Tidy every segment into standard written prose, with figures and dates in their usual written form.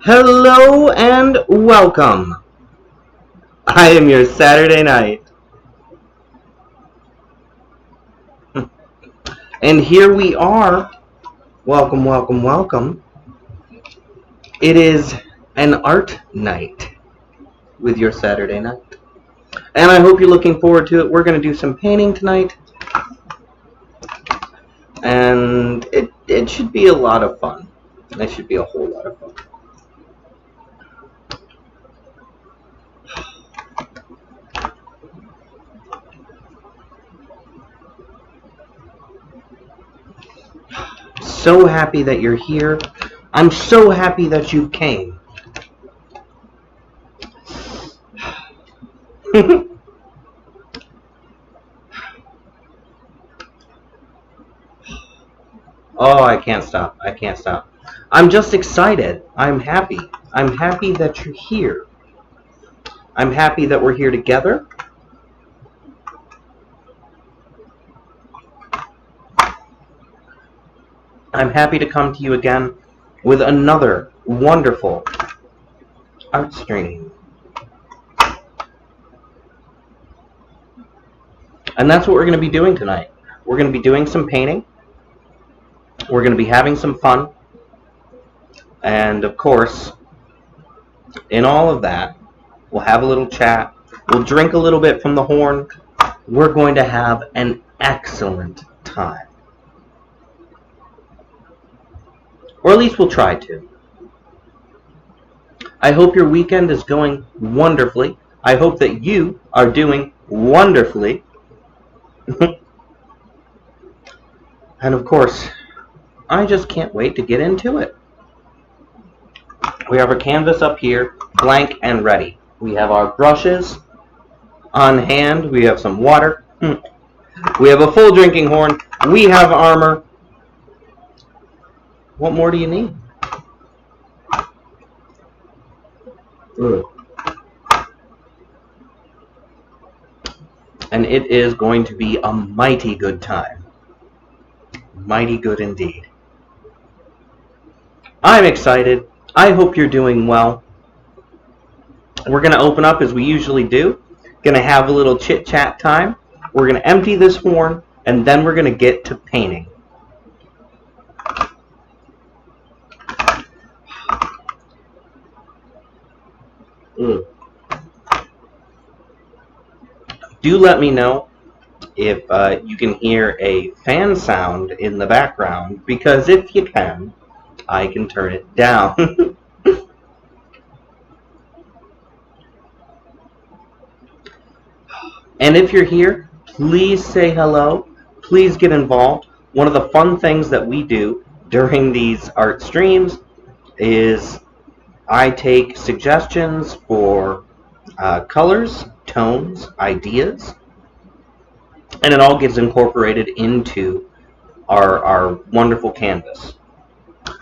Hello and welcome. I am your Saturday night. And here we are. Welcome, welcome, welcome. It is an art night with your Saturday night. And I hope you're looking forward to it. We're going to do some painting tonight. And it should be a lot of fun. It should be a whole lot of fun. So happy that you're here. I'm so happy that you came. Oh, I can't stop. I can't stop. I'm just excited. I'm happy. I'm happy that you're here. I'm happy that we're here together. I'm happy to come to you again with another wonderful art stream. And that's what we're going to be doing tonight. We're going to be doing some painting. We're going to be having some fun. And of course, in all of that, we'll have a little chat. We'll drink a little bit from the horn. We're going to have an excellent time. Or at least we'll try to. I hope your weekend is going wonderfully. I hope that you are doing wonderfully. And of course, I just can't wait to get into it. We have our canvas up here, blank and ready. We have our brushes on hand. We have some water. We have a full drinking horn. We have Armour. What more do you need? And it is going to be a mighty good time. Mighty good indeed. I'm excited. I hope you're doing well. We're going to open up as we usually do. Going to have a little chit-chat time. We're going to empty this horn, and then we're going to get to painting. Do let me know if you can hear a fan sound in the background, because if you can, I can turn it down. And if you're here, please say hello. Please get involved. One of the fun things that we do during these art streams is I take suggestions for colors, tones, ideas, and it all gets incorporated into our wonderful canvas.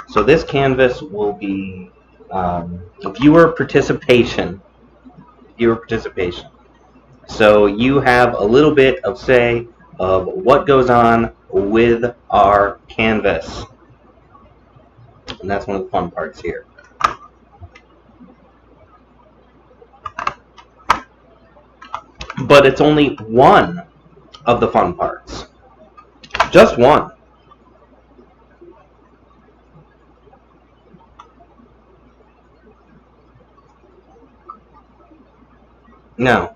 So this canvas will be viewer participation. So you have a little bit of say of what goes on with our canvas. And that's one of the fun parts here. But it's only one of the fun parts. Just one. Now,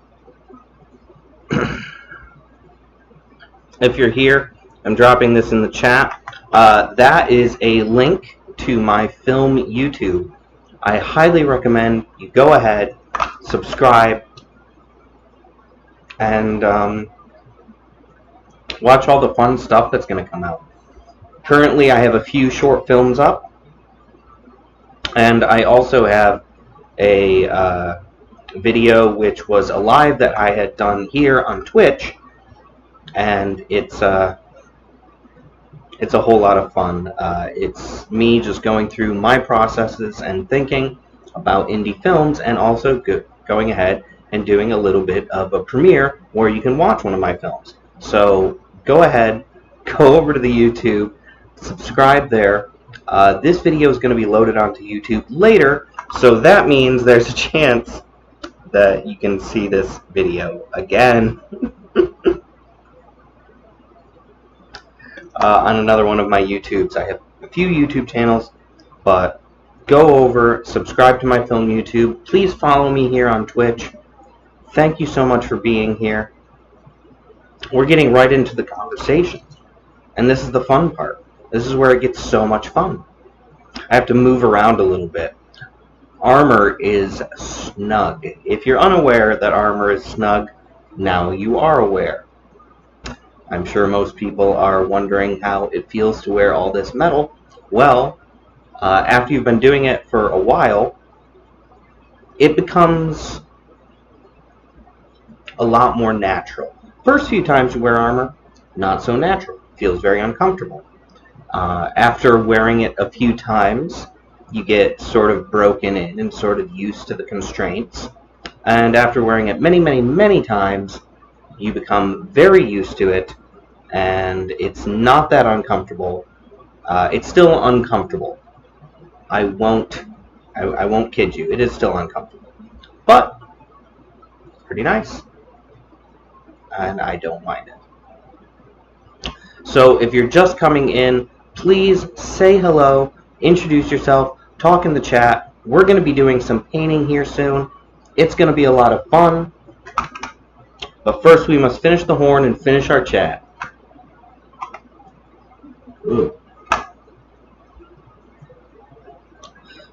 if you're here, I'm dropping this in the chat. That is a link to my film YouTube. I highly recommend you go ahead, subscribe, and watch all the fun stuff that's going to come out. Currently, I have a few short films up, and I also have a video which was a live that I had done here on Twitch, and it's a whole lot of fun. It's me just going through my processes and thinking about indie films, and also going ahead and doing a little bit of a premiere where you can watch one of my films. So go ahead, go over to the YouTube, subscribe there. This video is going to be loaded onto YouTube later, So that means there's a chance that you can see this video again on another one of my YouTubes. I have a few YouTube channels, but go over, subscribe to my film YouTube. Please follow me here on Twitch. Thank you so much for being here. We're getting right into the conversation, and this is the fun part. This is where it gets so much fun. I have to move around a little bit. Armour is snug. If you're unaware that Armour is snug, now you are aware. I'm sure most people are wondering how it feels to wear all this metal. Well, after you've been doing it for a while, it becomes a lot more natural. First few times you wear Armour, not so natural. Feels very uncomfortable. After wearing it a few times, you get sort of broken in and sort of used to the constraints. And after wearing it many, many, many times, you become very used to it, and it's not that uncomfortable. It's still uncomfortable. I won't kid you. It is still uncomfortable. But it's pretty nice. And I don't mind it. So if you're just coming in, please say hello, introduce yourself, talk in the chat. We're going to be doing some painting here soon. It's going to be a lot of fun. But first we must finish the horn and finish our chat. Ooh.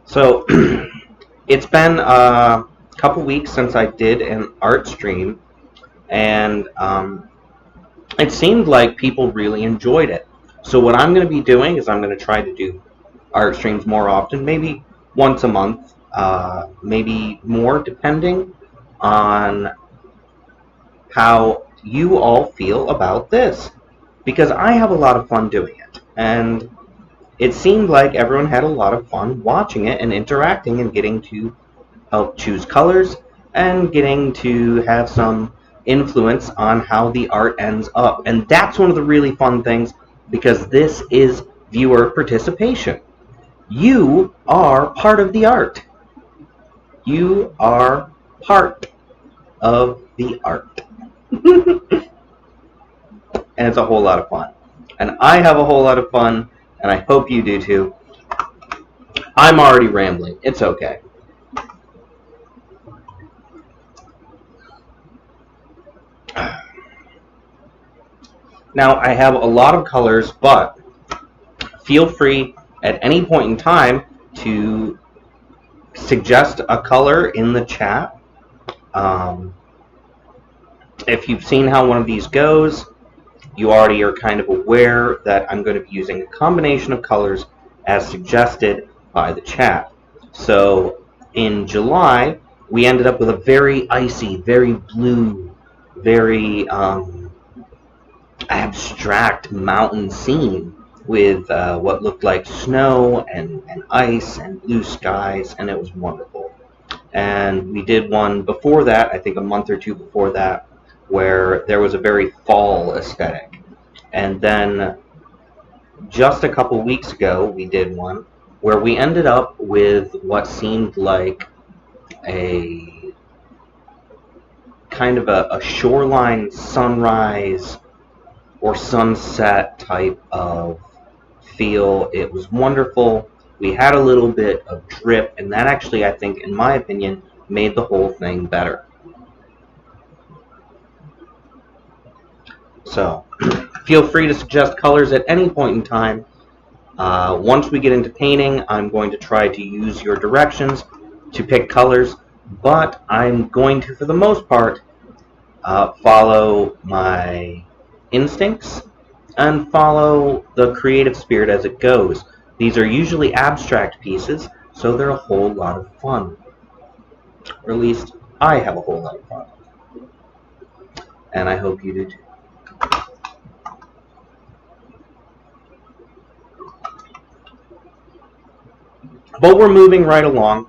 So it's been a couple weeks since I did an art stream, and it seemed like people really enjoyed it. So what I'm going to be doing is I'm going to try to do art streams more often, maybe once a month, maybe more, depending on how you all feel about this. Because I have a lot of fun doing it, and it seemed like everyone had a lot of fun watching it and interacting and getting to help choose colors and getting to have some influence on how the art ends up. And that's one of the really fun things, because this is viewer participation. You are part of the art. You are part of the art. And it's a whole lot of fun. And I have a whole lot of fun, and I hope you do too. I'm already rambling. It's okay. Now, I have a lot of colors, but feel free at any point in time to suggest a color in the chat. If you've seen how one of these goes, you already are kind of aware that I'm going to be using a combination of colors as suggested by the chat. So in July, we ended up with a very icy, very blue, very abstract mountain scene with what looked like snow and ice and blue skies, and it was wonderful. And we did one before that, I think a month or two before that, where there was a very fall aesthetic. And then just a couple weeks ago, we did one where we ended up with what seemed like a kind of a shoreline sunrise or sunset type of feel. It was wonderful. We had a little bit of drip, and that actually, I think, in my opinion, made the whole thing better. So, feel free to suggest colors at any point in time. Once we get into painting, I'm going to try to use your directions to pick colors, but I'm going to, for the most part, follow my instincts and follow the creative spirit as it goes. These are usually abstract pieces, so they're a whole lot of fun. Or at least, I have a whole lot of fun. And I hope you do too. But we're moving right along.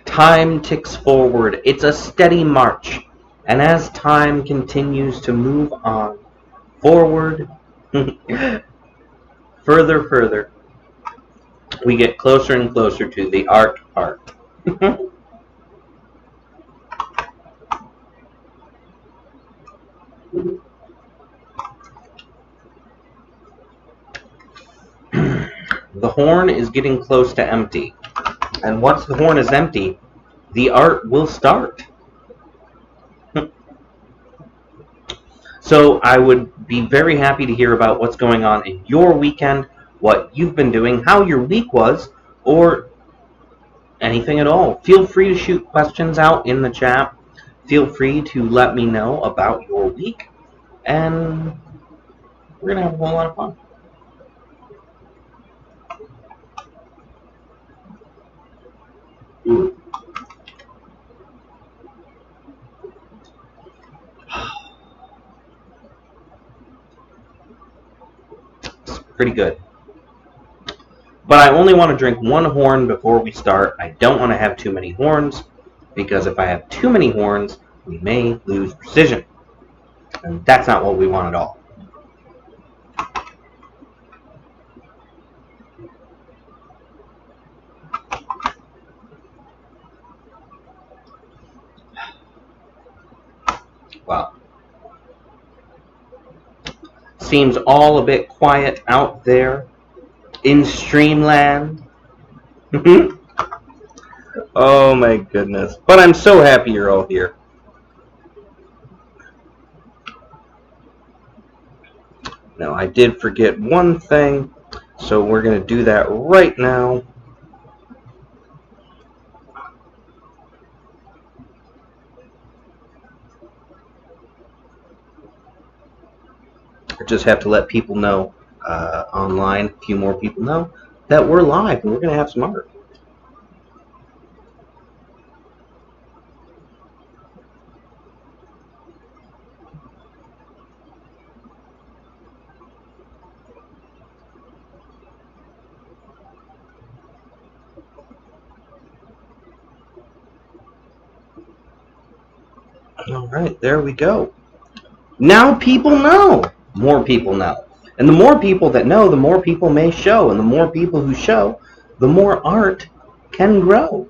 Time ticks forward. It's a steady march. And as time continues to move on, forward, further, we get closer and closer to the art part. The horn is getting close to empty. And once the horn is empty, the art will start. So I would be very happy to hear about what's going on in your weekend, what you've been doing, how your week was, or anything at all. Feel free to shoot questions out in the chat. Feel free to let me know about your week, and we're going to have a whole lot of fun. Ooh. It's pretty good. But I only want to drink one horn before we start. I don't want to have too many horns, because if I have too many horns, we may lose precision. And that's not what we want at all. Wow. Seems all a bit quiet out there in Streamland. Oh my goodness. But I'm so happy you're all here. Now, I did forget one thing, so we're going to do that right now. I just have to let people know online, a few more people know, that we're live and we're going to have some art. All right, there we go. Now people know. More people know. And the more people that know, the more people may show. And the more people who show, the more art can grow.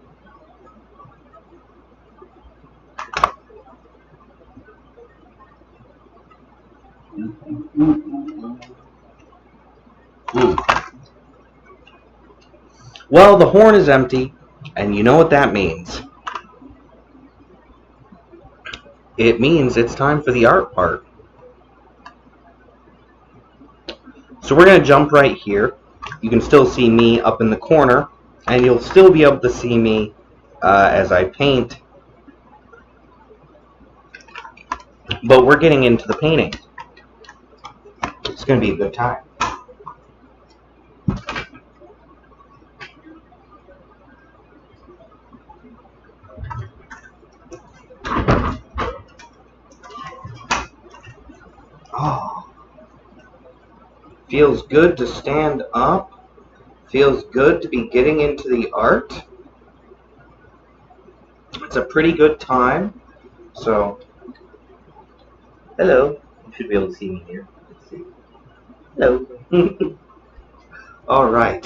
Well, the horn is empty, and you know what that means. It means it's time for the art part. So we're going to jump right here. You can still see me up in the corner, and you'll still be able to see me as I paint. But we're getting into the painting. It's going to be a good time. Oh. Feels good to stand up. Feels good to be getting into the art. It's a pretty good time. So, hello. You should be able to see me here. Let's see. Hello. All right.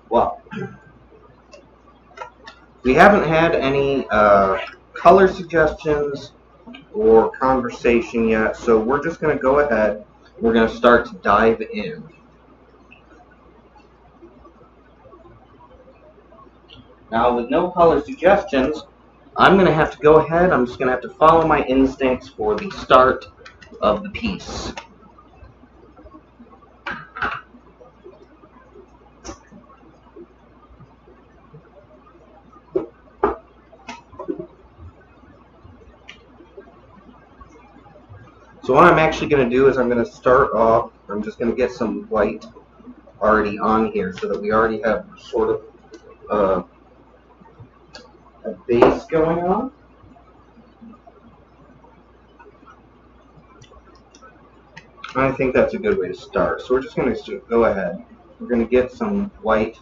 Well, we haven't had any color suggestions or conversation yet, so we're just going to go ahead. We're going to start to dive in. Now, with no color suggestions, I'm going to have to go ahead. I'm just going to have to follow my instincts for the start of the piece. So what I'm actually going to do is I'm going to start off, I'm just going to get some white already on here so that we already have sort of a base going on. I think that's a good way to start. So we're just going to go ahead. We're going to get some white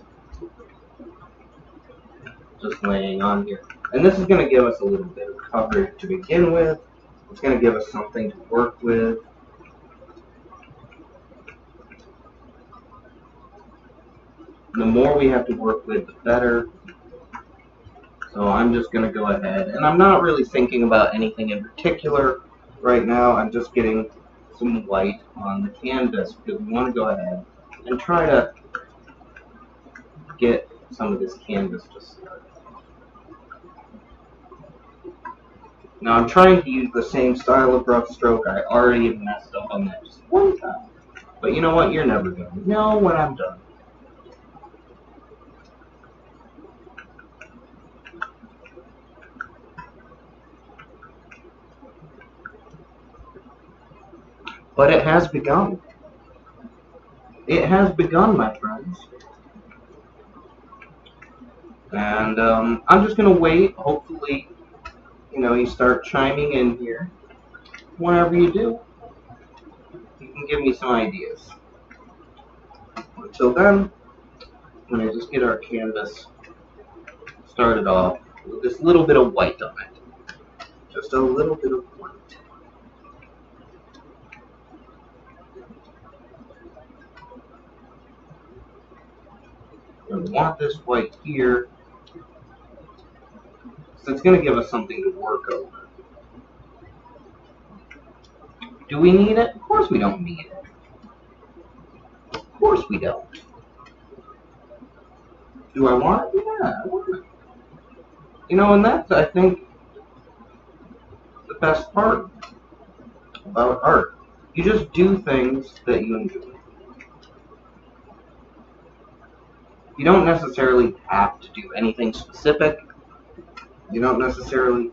just laying on here. And this is going to give us a little bit of coverage to begin with. It's going to give us something to work with. The more we have to work with, the better. So I'm just going to go ahead, and I'm not really thinking about anything in particular right now. I'm just getting some white on the canvas because we want to go ahead and try to get some of this canvas to start. Now I'm trying to use the same style of brush stroke. I already messed up on that just one time. But you know what? You're never going to know when I'm done. But it has begun. It has begun, my friends. And I'm just going to wait. Hopefully, you start chiming in here. Whenever you do, you can give me some ideas. Until then, I'm going to just get our canvas started off with this little bit of white on it. Just a little bit of white. We want this white here, so it's going to give us something to work over. Do we need it? Of course we don't need it. Of course we don't. Do I want it? Yeah, I want it. And that's, I think, the best part about art. You just do things that you enjoy. You don't necessarily have to do anything specific. You don't necessarily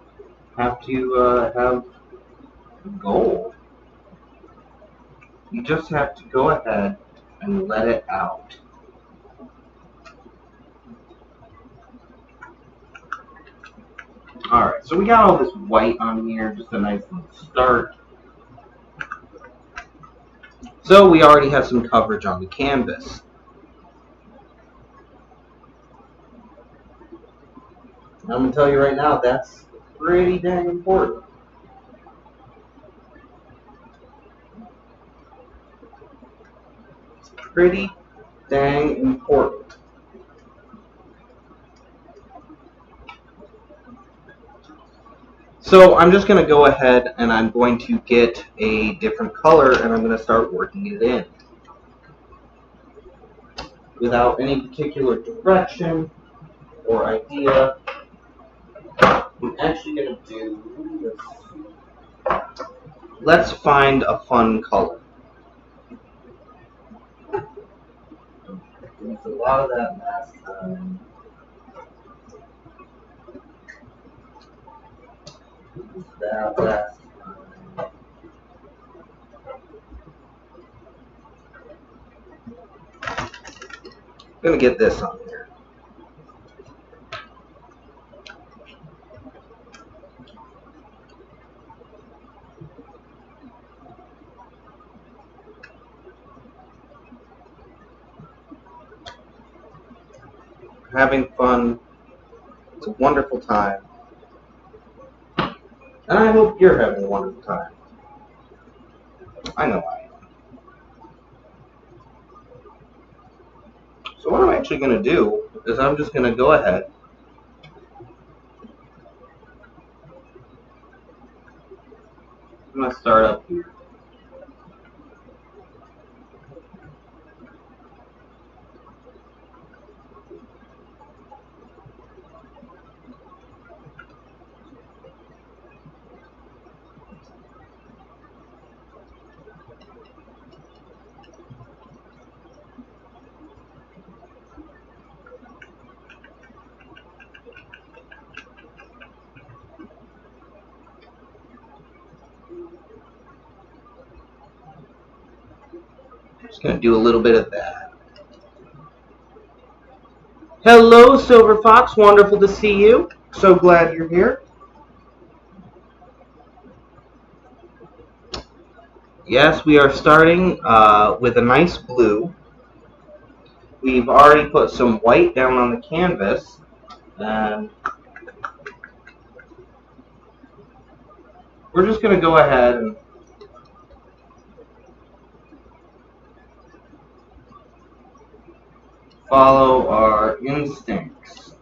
have to have a goal. You just have to go ahead and let it out. Alright, so we got all this white on here, just a nice little start. So we already have some coverage on the canvas. I'm going to tell you right now, that's pretty dang important. It's pretty dang important. So I'm just going to go ahead and I'm going to get a different color and I'm going to start working it in. Without any particular direction or idea, I'm actually going to do this. Let's find a fun color. There's a lot of that last time. That last time. I'm going to get this on here. Having fun. It's a wonderful time. And I hope you're having a wonderful time. I know I am. So what I'm actually going to do is I'm just going to go ahead I'm going to start up here. Just going to do a little bit of that. Hello, Silver Fox. Wonderful to see you. So glad you're here. Yes, we are starting with a nice blue. We've already put some white down on the canvas. And we're just going to go ahead and follow our instincts.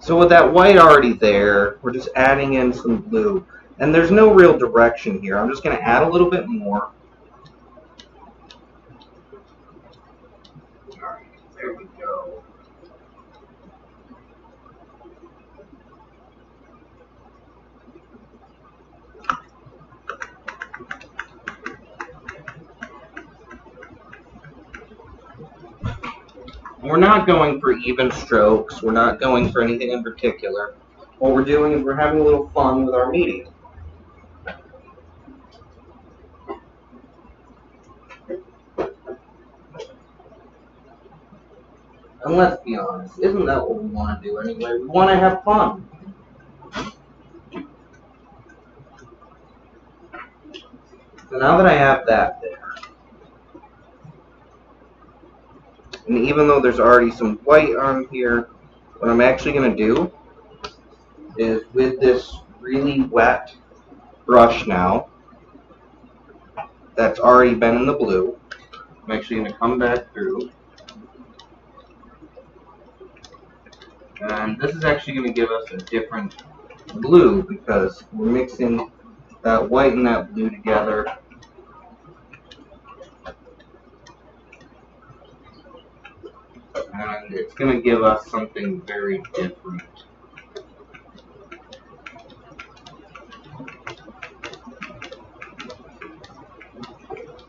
So with that white already there, we're just adding in some blue. And there's no real direction here. I'm just going to add a little bit more. Alright, there we go. We're not going for even strokes. We're not going for anything in particular. What we're doing is we're having a little fun with our medium. And let's be honest, isn't that what we want to do anyway? We want to have fun. So now that I have that there, and even though there's already some white on here, what I'm actually going to do is with this really wet brush now that's already been in the blue, I'm actually going to come back through. And this is actually going to give us a different blue because we're mixing that white and that blue together. And it's going to give us something very different.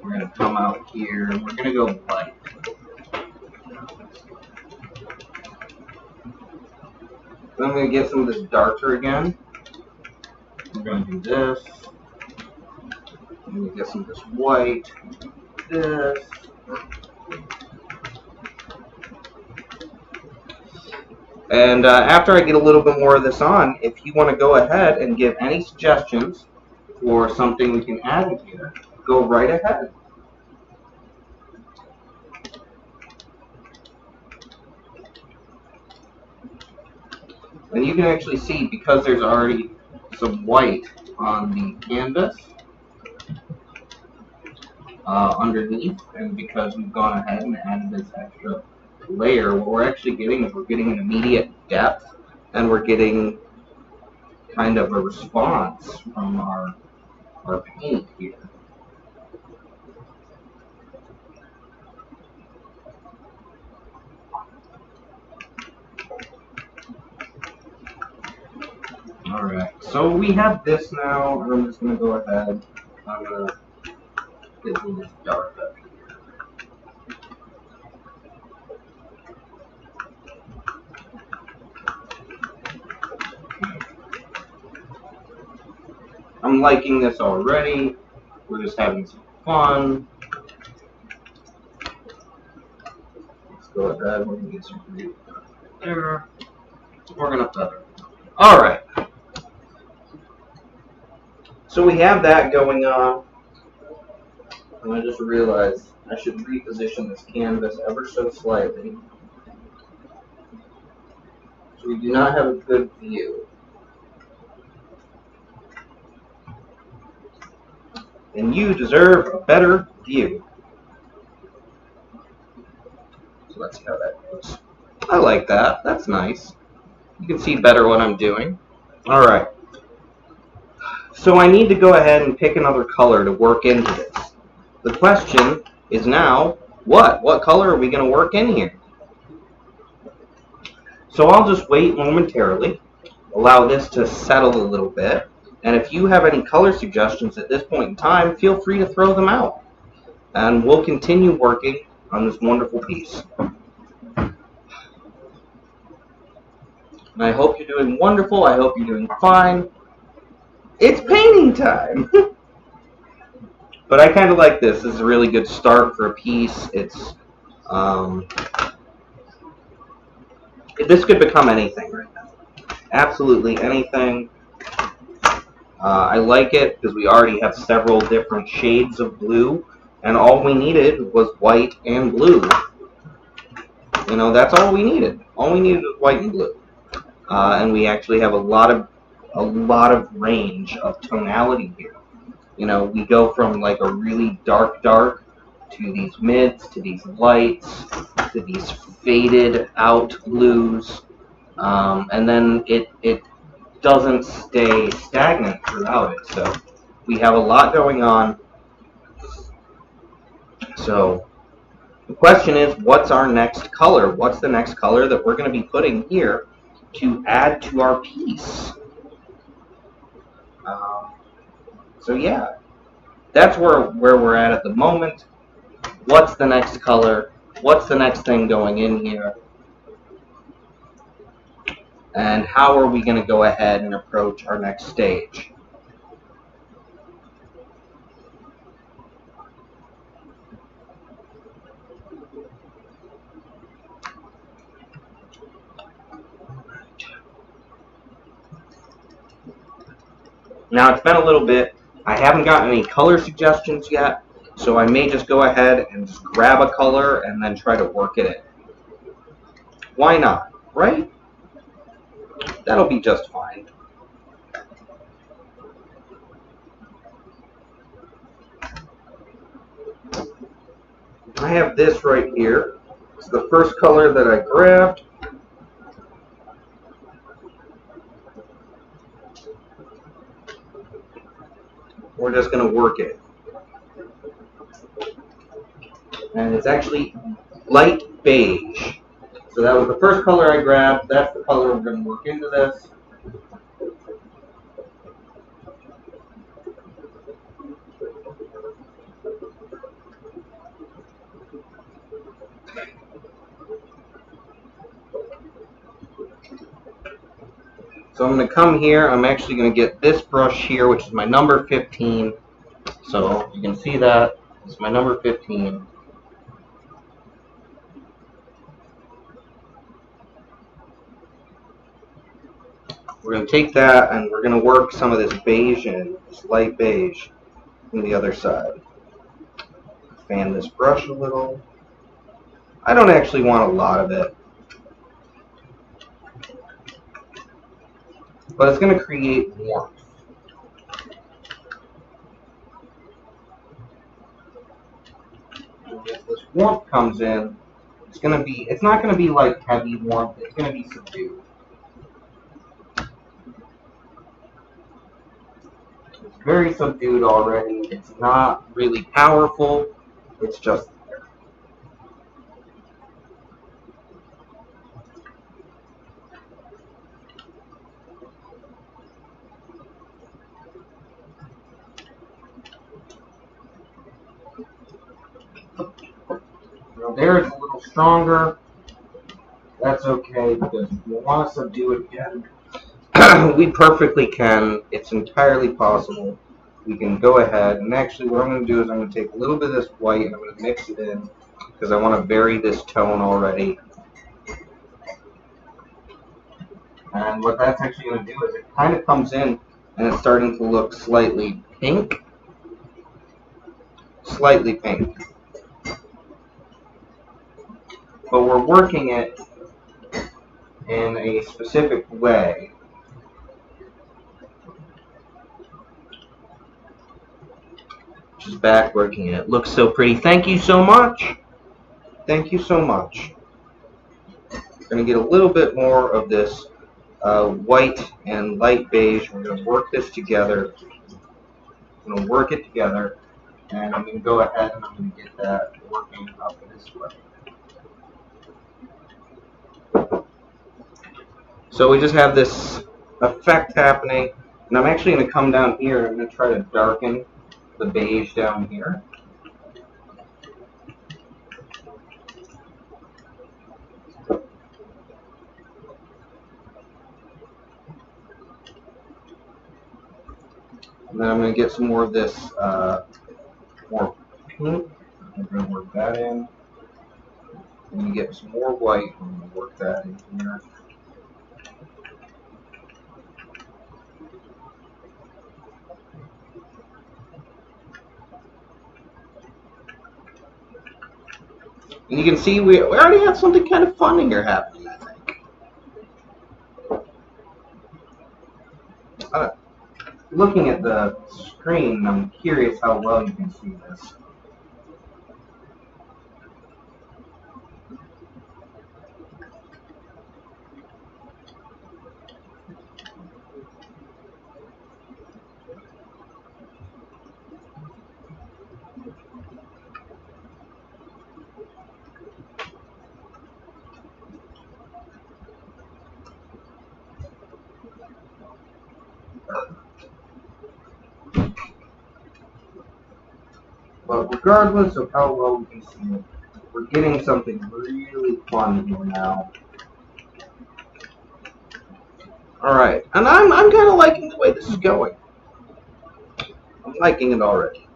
We're going to come out here and we're going to go light. Then I'm going to get some of this darker again. We're going to do this. I'm going to get some of this white. This. And after I get a little bit more of this on, if you want to go ahead and give any suggestions for something we can add in here, go right ahead. And you can actually see, because there's already some white on the canvas underneath, and because we've gone ahead and added this extra layer, what we're actually getting is we're getting an immediate depth, and we're getting kind of a response from our paint here. Alright, so we have this now, and I'm just going to go ahead. I'm going to get this dark up here. I'm liking this already. We're just having some fun. Let's go ahead. We're going to get some green there. We're going to feather. Alright. So we have that going on. And I just realized I should reposition this canvas ever so slightly. So we do not have a good view. And you deserve a better view. So let's see how that goes. I like that. That's nice. You can see better what I'm doing. Alright. So I need to go ahead and pick another color to work into this. The question is now, what? What color are we going to work in here? So I'll just wait momentarily, allow this to settle a little bit, and if you have any color suggestions at this point in time, feel free to throw them out. And we'll continue working on this wonderful piece. And I hope you're doing wonderful. I hope you're doing fine. It's painting time! But I kind of like this. This is a really good start for a piece. It's this could become anything right now. Absolutely anything. I like it because we already have several different shades of blue, and all we needed was white and blue. You know, that's all we needed. All we needed was white and blue, and we actually have a lot of range of tonality here. You know, we go from like a really dark to these mids, to these lights, to these faded out blues, and then it doesn't stay stagnant throughout it. So we have a lot going on. So the question is, what's our next color? What's the next color that we're going to be putting here to add to our piece? So yeah, that's where we're at the moment. What's the next color? What's the next thing going in here? And how are we going to go ahead and approach our next stage? Now, it's been a little bit. I haven't gotten any color suggestions yet, so I may just go ahead and just grab a color and then try to work it in. Why not, right? That'll be just fine. I have this right here. It's the first color that I grabbed. We're just going to work it. And it's actually light beige. So that was the first color I grabbed. That's the color we're going to work into this. So I'm going to come here. I'm actually going to get this brush here, which is my number 15. So you can see that. It's my number 15. We're going to take that and we're going to work some of this beige in, this light beige, from the other side. Fan this brush a little. I don't actually want a lot of it, but it's going to create warmth. And as this warmth comes in, it's not going to be like heavy warmth, it's going to be subdued. It's very subdued already. It's not really powerful. It's just there. Now there it's a little stronger. That's okay, because if you want to subdue it again, we perfectly can. It's entirely possible. We can go ahead, and actually what I'm going to do is I'm going to take a little bit of this white and I'm going to mix it in because I want to vary this tone already. And what that's actually going to do is it kind of comes in and it's starting to look slightly pink. Slightly pink. But we're working it in a specific way. Just back working it. It looks so pretty. Thank you so much. Thank you so much. We're going to get a little bit more of this white and light beige. We're going to work this together. I'm going to work it together. And I'm going to go ahead and I'm going to get that working up this way. So we just have this effect happening. And I'm actually going to come down here and I'm going to try to darken the beige down here. And then I'm going to get some more of this more pink. I'm going to work that in. I'm going to get some more white. I'm going to work that in here. And you can see we already have something kind of fun here happening, I think. Looking at the screen, I'm curious how well you can see this. But regardless of how well we can see it, we're getting something really fun here now. Alright, and I'm kind of liking the way this is going. I'm liking it already.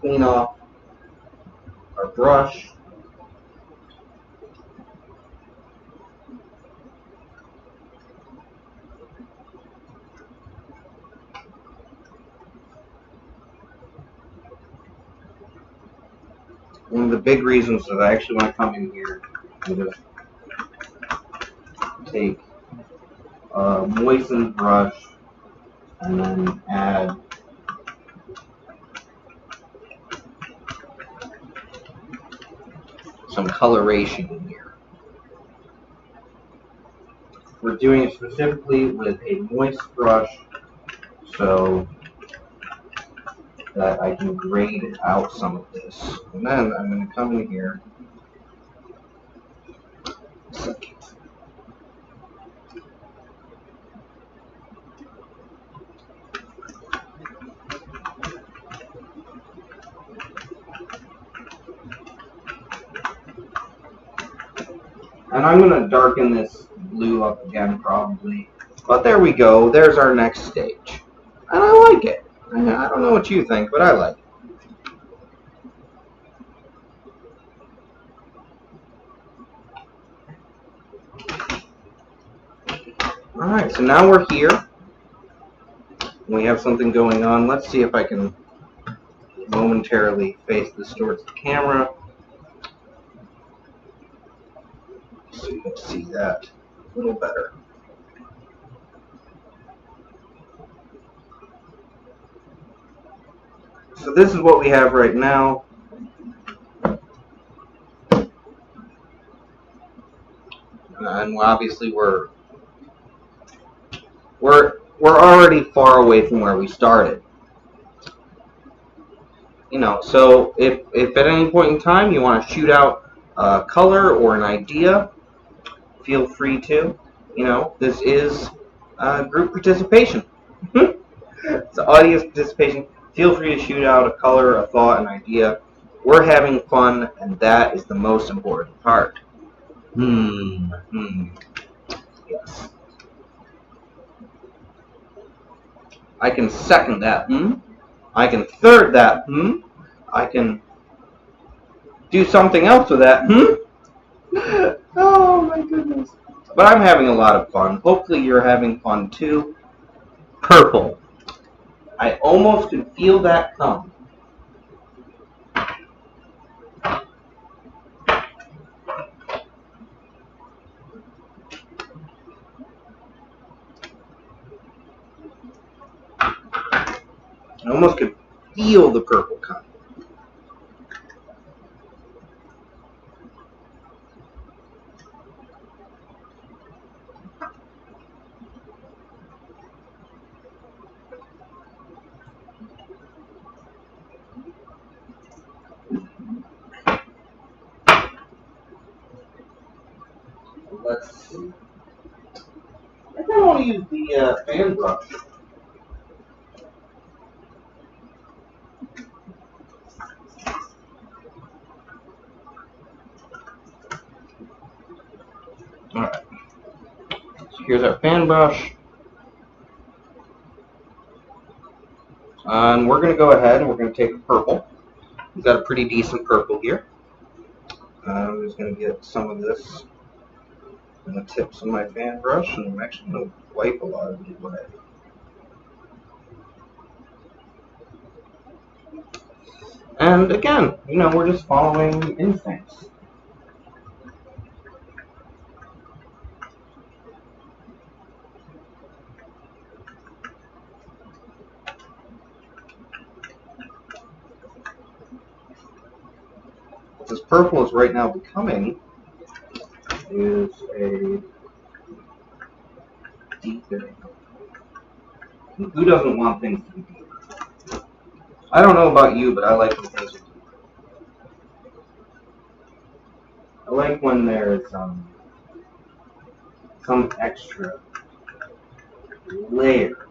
Clean off our brush. One of the big reasons that I actually want to come in here and just take a moistened brush and then add some coloration in here. We're doing it specifically with a moist brush so that I can grade out some of this. And then I'm going to come in here. And I'm going to darken this blue up again probably. But there we go. There's our next stage. And I like it. I don't know what you think, but I like it. Alright, so now we're here. We have something going on. Let's see if I can momentarily face this towards the camera so you can see that a little better. So this is what we have right now. And obviously we're already far away from where we started. You know, so if at any point in time you want to shoot out a color or an idea, feel free to. You know, this is group participation. It's audience participation. Feel free to shoot out a color, a thought, an idea. We're having fun, and that is the most important part. Yes. I can second that. I can third that. I can do something else with that. Oh my goodness. But I'm having a lot of fun. Hopefully you're having fun too. Purple. I almost could feel that come. I almost could feel the purple come. Let's see. I think I want to use the fan brush. Alright. So here's our fan brush. And we're going to go ahead and we're going to take purple. We've got a pretty decent purple here. I'm just going to get some of this on the tips of my fan brush, and I'm actually going to wipe a lot of it away. And again, you know, we're just following instincts. What this purple is right now becoming is a deepening. Who doesn't want things to be deeper? I don't know about you, but I like when things are deeper. I like when there's some extra layer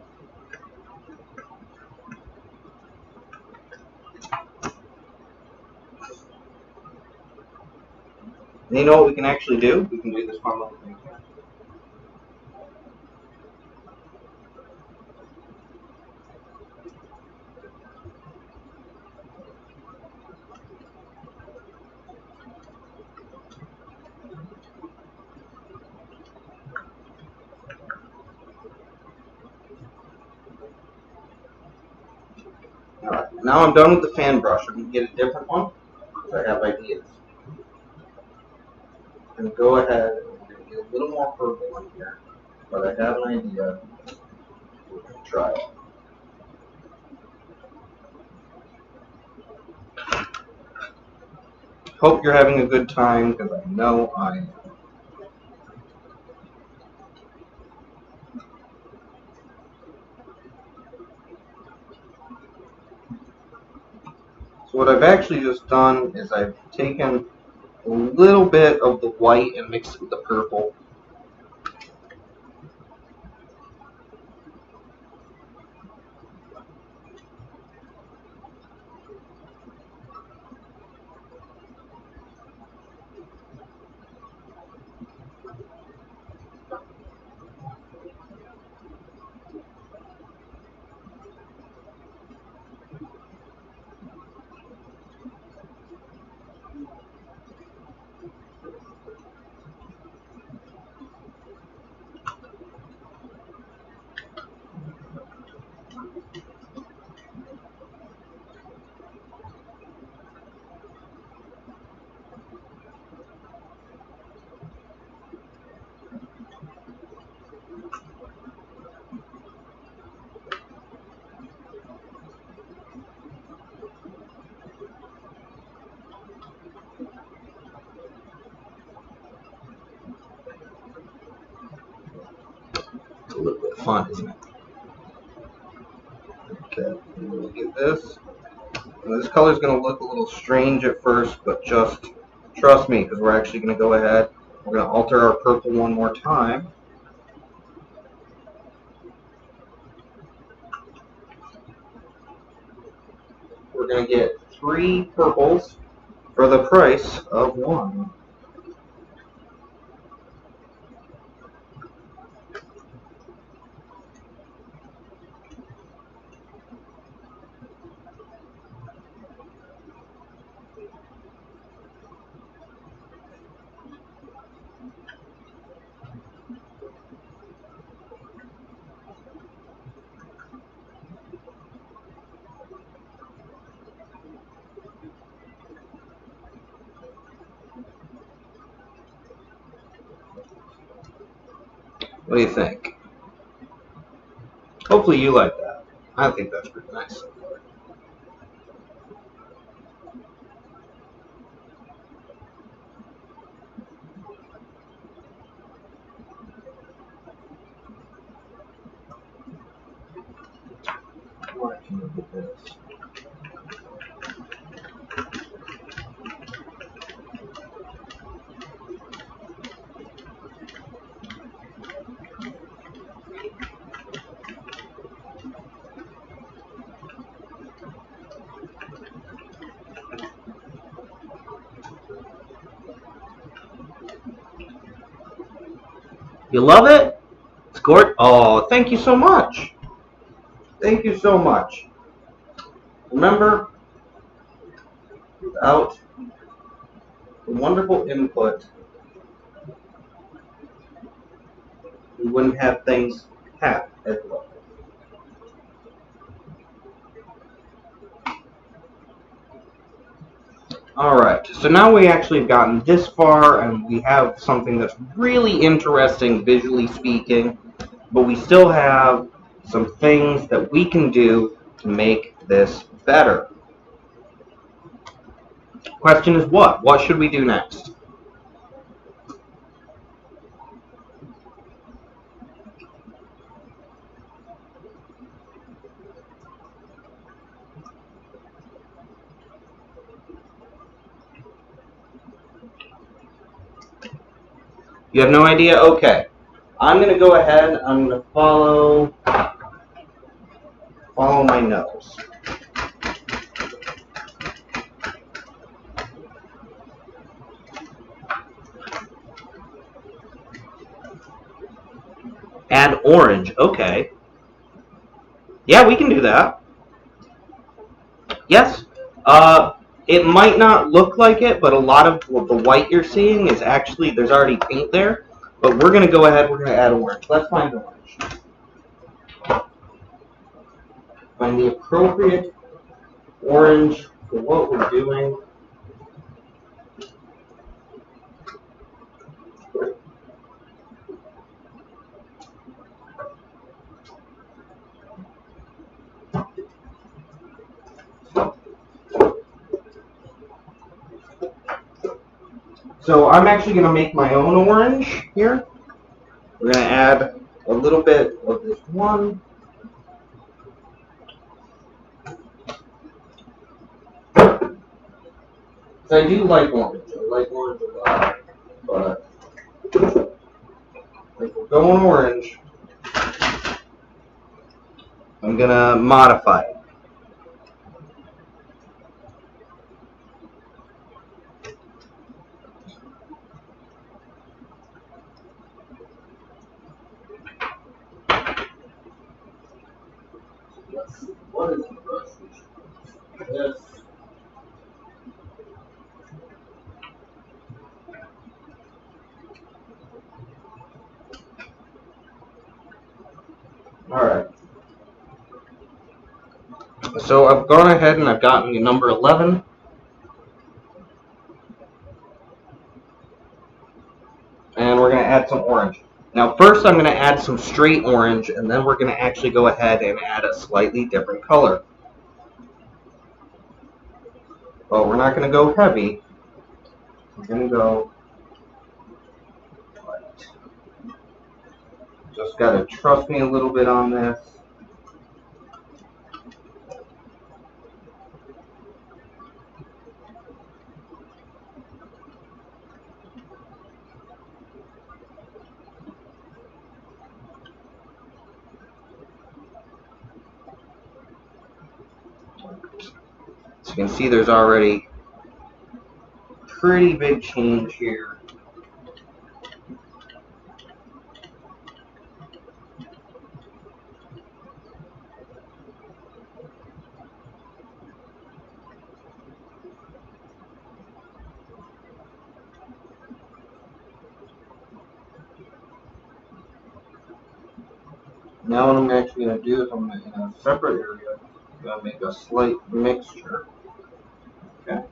And you know what we can actually do? We can do this fun little thing here. Alright, now I'm done with the fan brush. I'm going to get a different one because I have ideas. I'm going to go ahead and get a little more purple in here, but I have an idea. We're going to try it. Hope you're having a good time because I know I am. So what I've actually just done is I've taken a little bit of the white and mixed it with the purple. It's a little bit fun, isn't it? Okay, we'll get this. Now, this color is going to look a little strange at first, but just trust me because we're actually going to go ahead. We're going to alter our purple one more time. We're going to get 3 purples for the price of 1. What do you think? Hopefully you like that. I think that's pretty nice. What can we get this? You love it? It's gorgeous. Oh, thank you so much. Thank you so much. Remember, without the wonderful input, we wouldn't have things happen as well. Alright, so now we actually have gotten this far and we have something that's really interesting visually speaking, but we still have some things that we can do to make this better. Question is what? What should we do next? You have no idea? Okay. I'm going to go ahead. I'm going to follow my nose. Add orange. Okay. Yeah, we can do that. Yes. It might not look like it, but a lot of the white you're seeing is actually, there's already paint there. But we're going to go ahead, we're going to add orange. Let's find orange. Find the appropriate orange for what we're doing. So I'm actually going to make my own orange here. We're going to add a little bit of this one. So I do like orange. I like orange a lot. But if we're going orange, I'm going to modify it. What is the brush? This. Alright. So I've gone ahead and I've gotten the number 11. And we're going to add some orange. Now first I'm going to add some straight orange, and then we're going to actually go ahead and add a slightly different color. But we're not going to go heavy. We're going to go light. Just got to trust me a little bit on this. So you can see there's already pretty big change here. Now what I'm actually going to do is I'm going to, in a separate area, I'm going to make a slight mixture. Okay.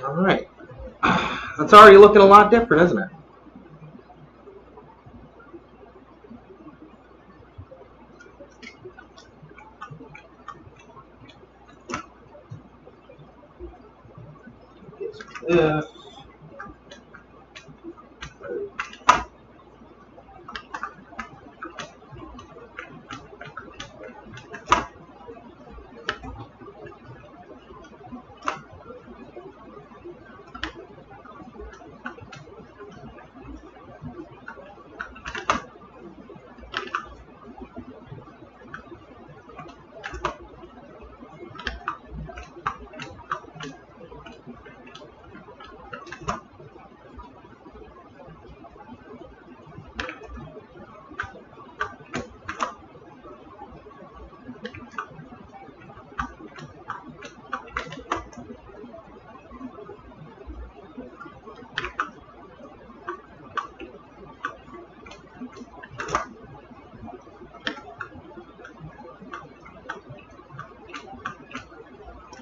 Alright. That's already looking a lot different, isn't it? This.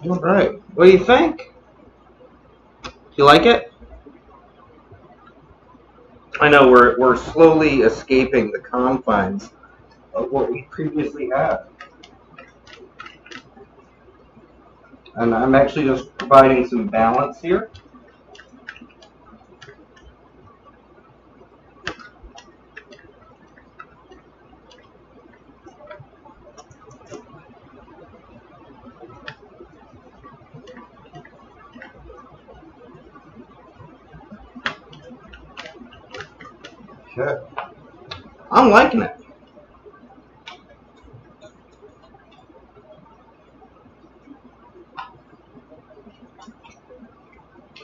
All right. What do you think? You like it? I know we're slowly escaping the confines of what we previously had. And I'm actually just providing some balance here. Okay. I'm liking it.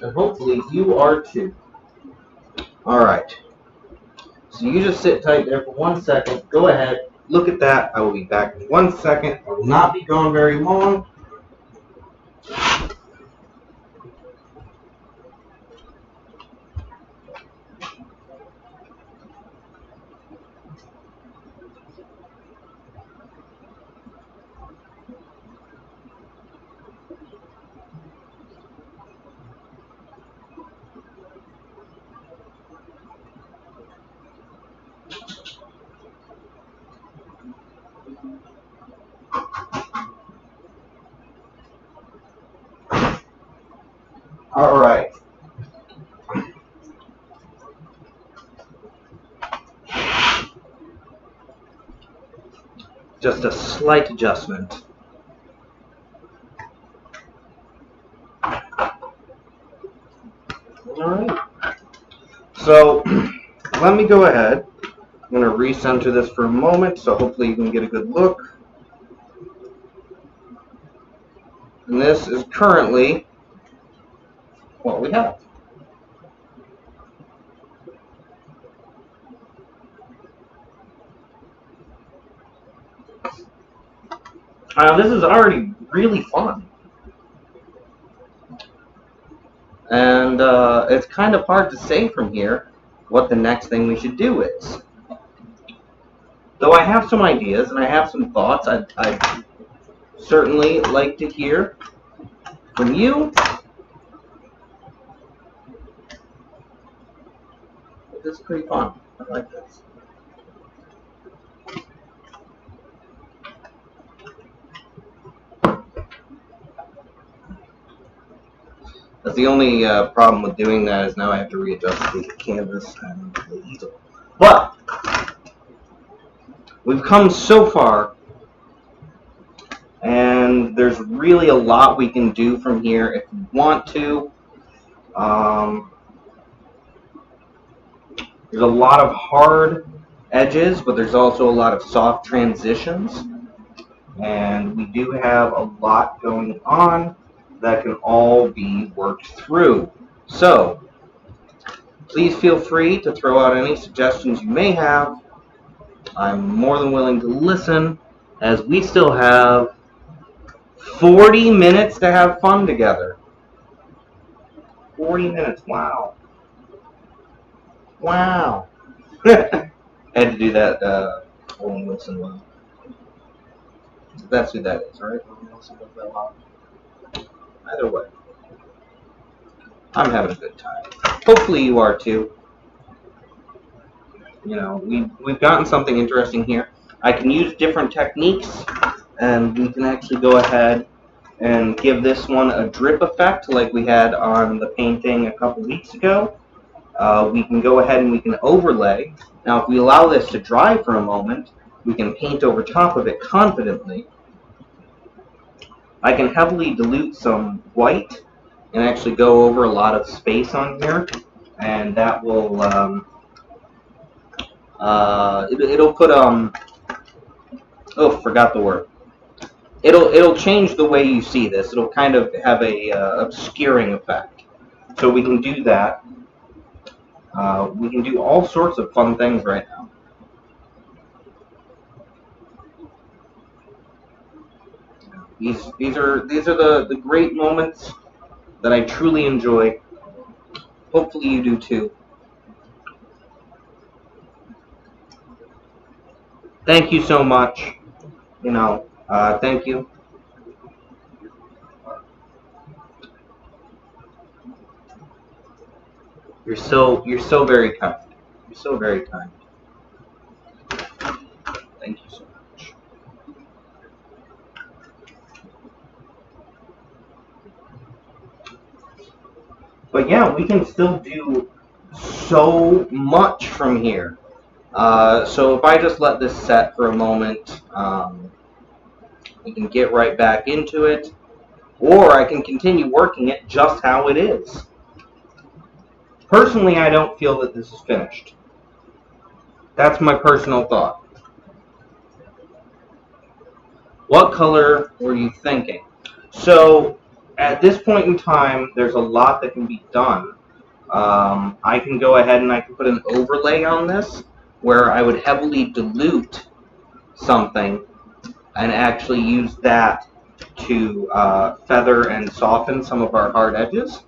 And hopefully you are too. Alright. So you just sit tight there for 1 second. Go ahead. Look at that. I will be back in 1 second. I will not be gone very long. Alright. Just a slight adjustment. Alright. So, let me go ahead. I'm going to recenter this for a moment, so hopefully you can get a good look. And this is currently what we have. This is already really fun. And it's kind of hard to say from here what the next thing we should do is. Though I have some ideas and I have some thoughts, I'd certainly like to hear from you. This is pretty fun. I like this. That's the only problem with doing that is now I have to readjust the canvas and the easel. But we've come so far, and there's really a lot we can do from here if we want to. There's a lot of hard edges, but there's also a lot of soft transitions. And we do have a lot going on that can all be worked through. So, please feel free to throw out any suggestions you may have. I'm more than willing to listen, as we still have 40 minutes to have fun together. 40 minutes, wow. Wow. I had to do that Owen Wilson one. That's who that is, right? Owen Wilson does that one. Either way, I'm having a good time. Hopefully you are too. You know, we've gotten something interesting here. I can use different techniques, and we can actually go ahead and give this one a drip effect like we had on the painting a couple weeks ago. We can go ahead and we can overlay. Now, if we allow this to dry for a moment, we can paint over top of it confidently. I can heavily dilute some white and actually go over a lot of space on here, and that will it'll put oh, forgot the word. It'll change the way you see this. It'll kind of have a obscuring effect. So we can do that. We can do all sorts of fun things right now. These are the great moments that I truly enjoy. Hopefully you do too. Thank you so much. Thank you. You're so very kind. You're so very kind. Thank you so much. But yeah, we can still do so much from here. So if I just let this set for a moment, we can get right back into it, or I can continue working it just how it is. Personally, I don't feel that this is finished. That's my personal thought. What color were you thinking? So at this point in time, there's a lot that can be done. I can go ahead and I can put an overlay on this where I would heavily dilute something and actually use that to feather and soften some of our hard edges.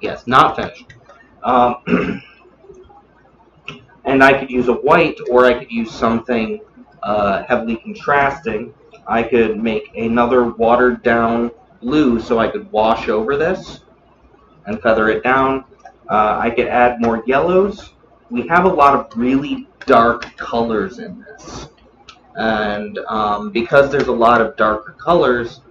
Yes, not finished. And I could use a white, or I could use something heavily contrasting. I could make another watered down blue so I could wash over this and feather it down. I could add more yellows. We have a lot of really dark colors in this. And because there's a lot of darker colors,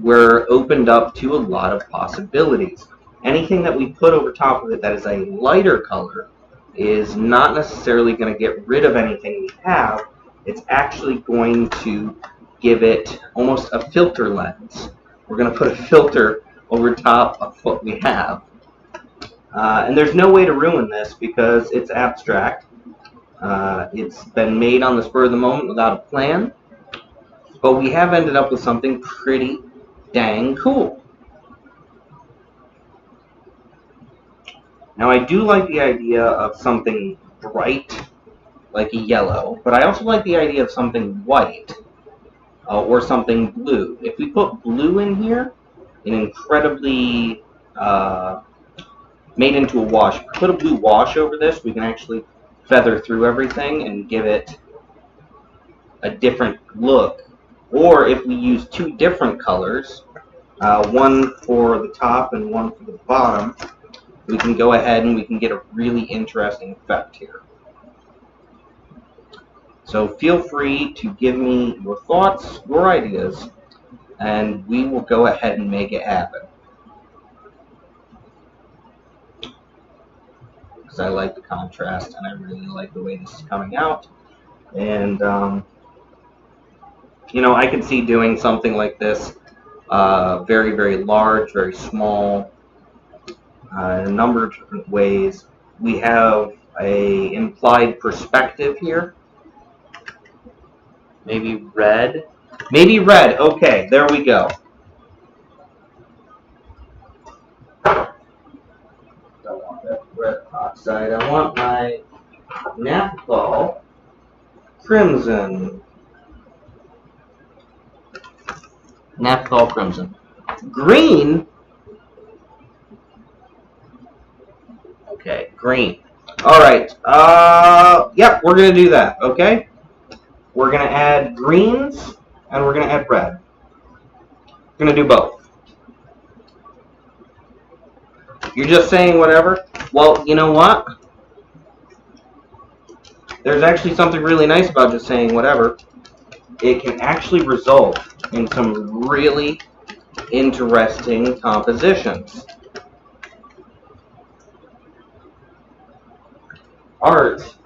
we're opened up to a lot of possibilities. Anything that we put over top of it that is a lighter color is not necessarily going to get rid of anything we have. It's actually going to give it almost a filter lens. We're going to put a filter over top of what we have. And there's no way to ruin this because it's abstract. It's been made on the spur of the moment without a plan. But we have ended up with something pretty dang cool. Now, I do like the idea of something bright, like a yellow, but I also like the idea of something white or something blue. If we put blue in here, an incredibly made into a wash. If we put a blue wash over this, we can actually feather through everything and give it a different look. Or if we use two different colors, one for the top and one for the bottom, we can go ahead and we can get a really interesting effect here. So feel free to give me your thoughts, your ideas, and we will go ahead and make it happen. Because I like the contrast and I really like the way this is coming out. And, I can see doing something like this very, very large, very small, in a number of different ways. We have a implied perspective here. Maybe red. Maybe red. Okay, there we go. I don't want that red oxide. I want my naphthol crimson. Naphthol crimson. Green. Okay, green. All right. Yep, we're gonna do that. Okay. We're gonna add greens and we're gonna add red. We're gonna do both. You're just saying whatever? Well, you know what? There's actually something really nice about just saying whatever. It can actually result in some really interesting compositions. Art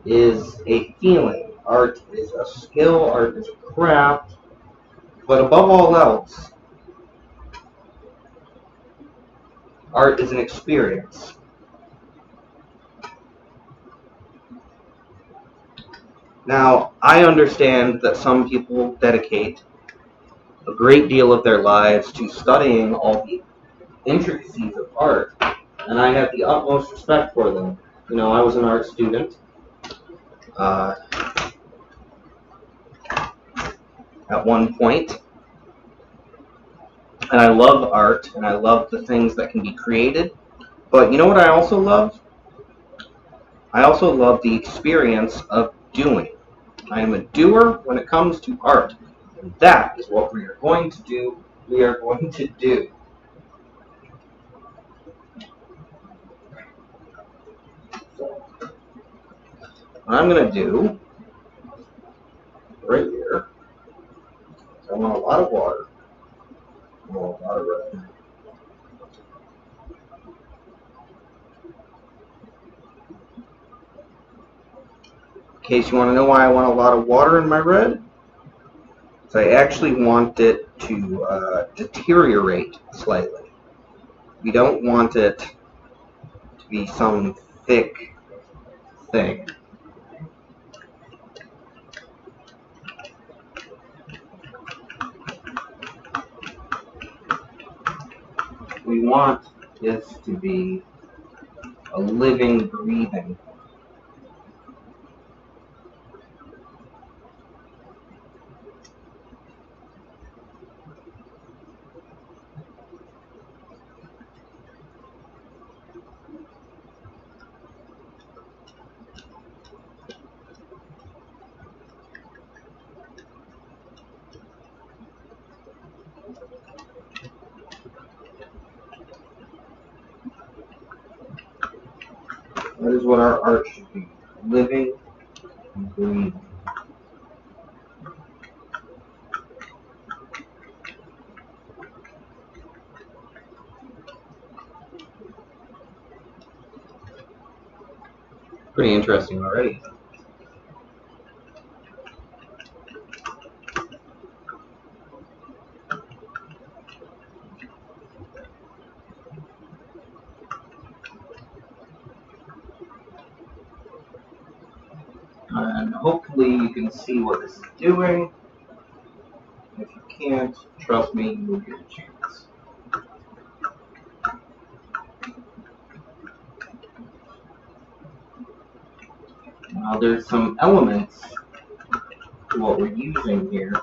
is a feeling. Art is a skill. Art is a craft. But above all else, art is an experience. Now, I understand that some people dedicate a great deal of their lives to studying all the intricacies of art, and I have the utmost respect for them. I was an art student at one point, and I love art, and I love the things that can be created, but you know what I also love? I also love the experience of doing. I am a doer when it comes to art, and that is what we are going to do. We are going to do. what I'm going to do right here is I want a lot of water. I want a lot of red. In case you want to know why I want a lot of water in my red, so I actually want it to deteriorate slightly. We don't want it to be some thick thing. We want this to be a living, breathing. That is what our art should be, living and breathing. Pretty interesting already. And hopefully you can see what this is doing. If you can't, trust me, you will get a chance. Now there's some elements to what we're using here,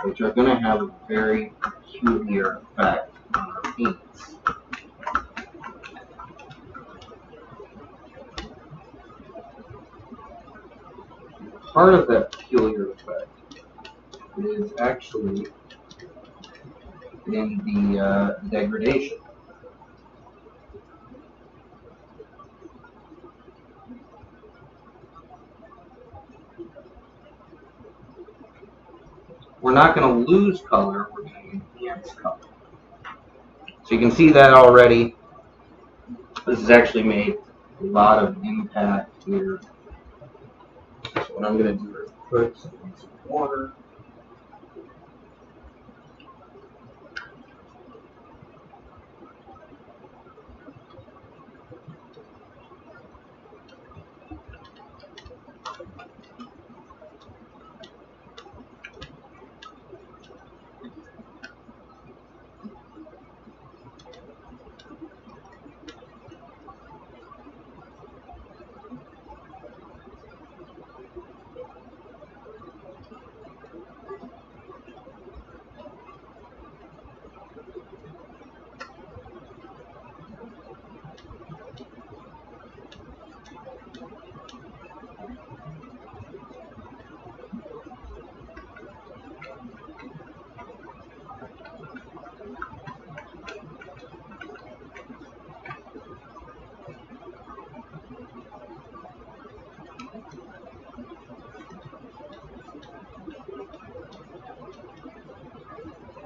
which are going to have a very peculiar effect on our paints. Part of that peculiar effect is actually in the degradation. We're not going to lose color, we're going to enhance color. So you can see that already. This has actually made a lot of impact here. So what I'm going to do is put some water.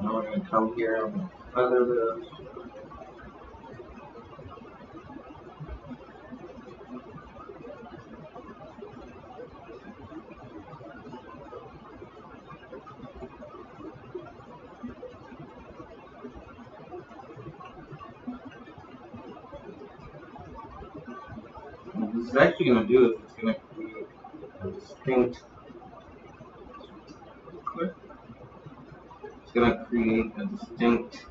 Now we're going to come here and feather this. What this is actually going to do is it's going to create a distinct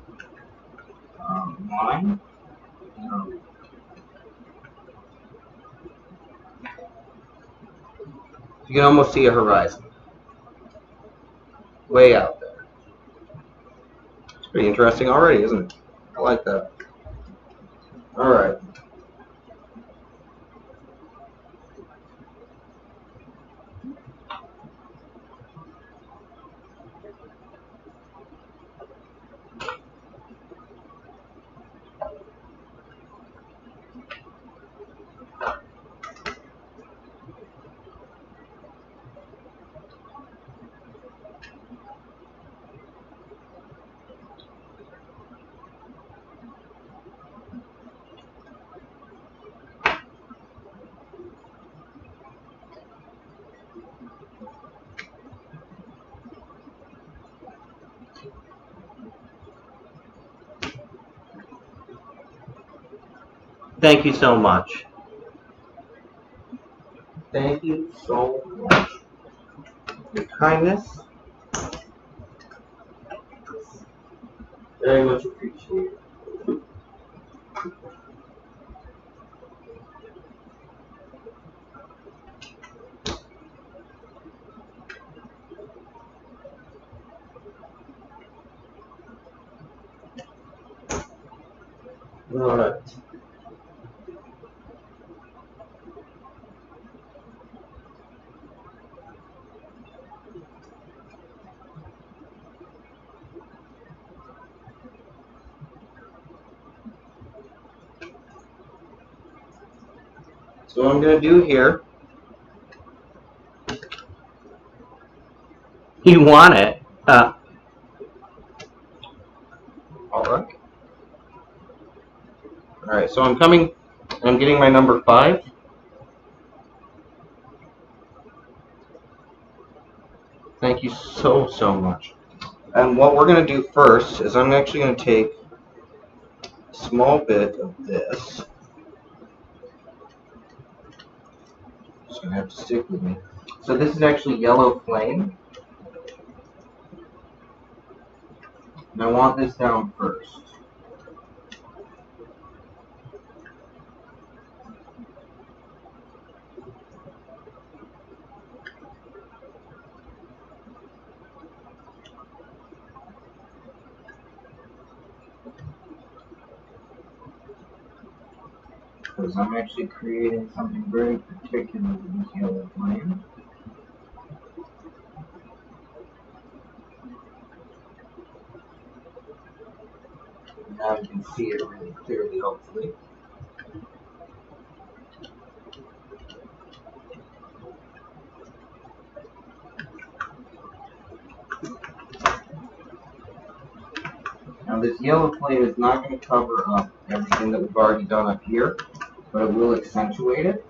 line. You can almost see a horizon way out there. It's pretty interesting already, isn't it? I like that. All right. Thank you so much. Thank you so much. Your kindness. Very much appreciated. Alright. So what I'm going to do here, you want it. Alright. Alright, so I'm getting my number 5. Thank you so, so much. And what we're going to do first is I'm actually going to take a small bit of this. Just going to have to stick with me. So this is actually yellow flame. And I want this down first. Because I'm actually creating something very particular with this yellow flame. Now you can see it really clearly, hopefully. Now this yellow flame is not going to cover up everything that we've already done up here, but it will accentuate it.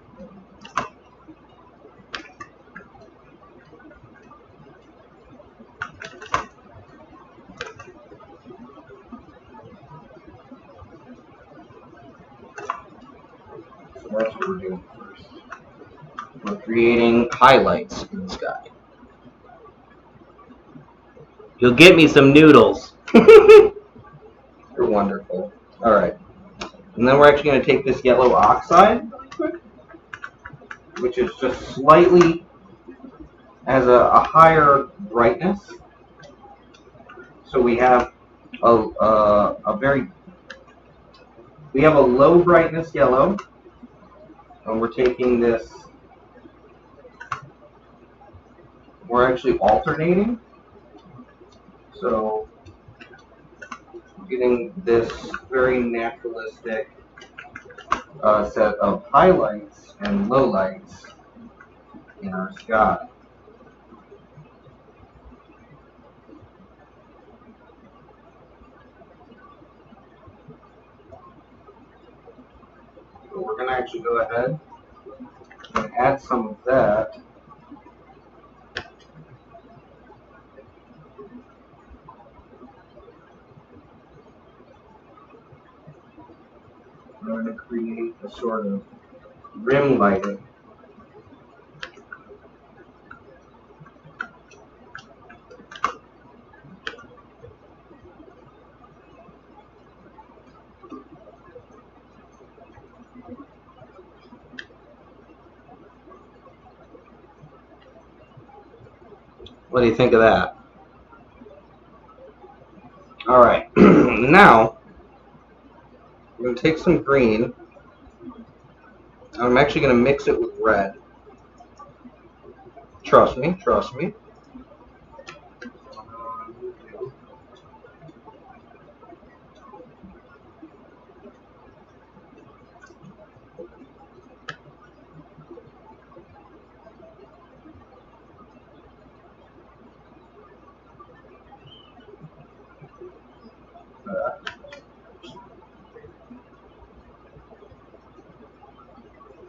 So that's what we're doing first. We're creating highlights in the sky. You'll get me some noodles. You're wonderful. Alright. And then we're actually going to take this yellow oxide, which is just slightly, has a higher brightness. So we have we have a low brightness yellow, and we're taking this, we're actually alternating. So we're getting this very naturalistic set of highlights and lowlights in our sky. So we're going to actually go ahead and add some of that. We're going to create a sort of rim lighting. What do you think of that? Alright, now I'm going to take some green. I'm actually going to mix it with red. Trust me, trust me.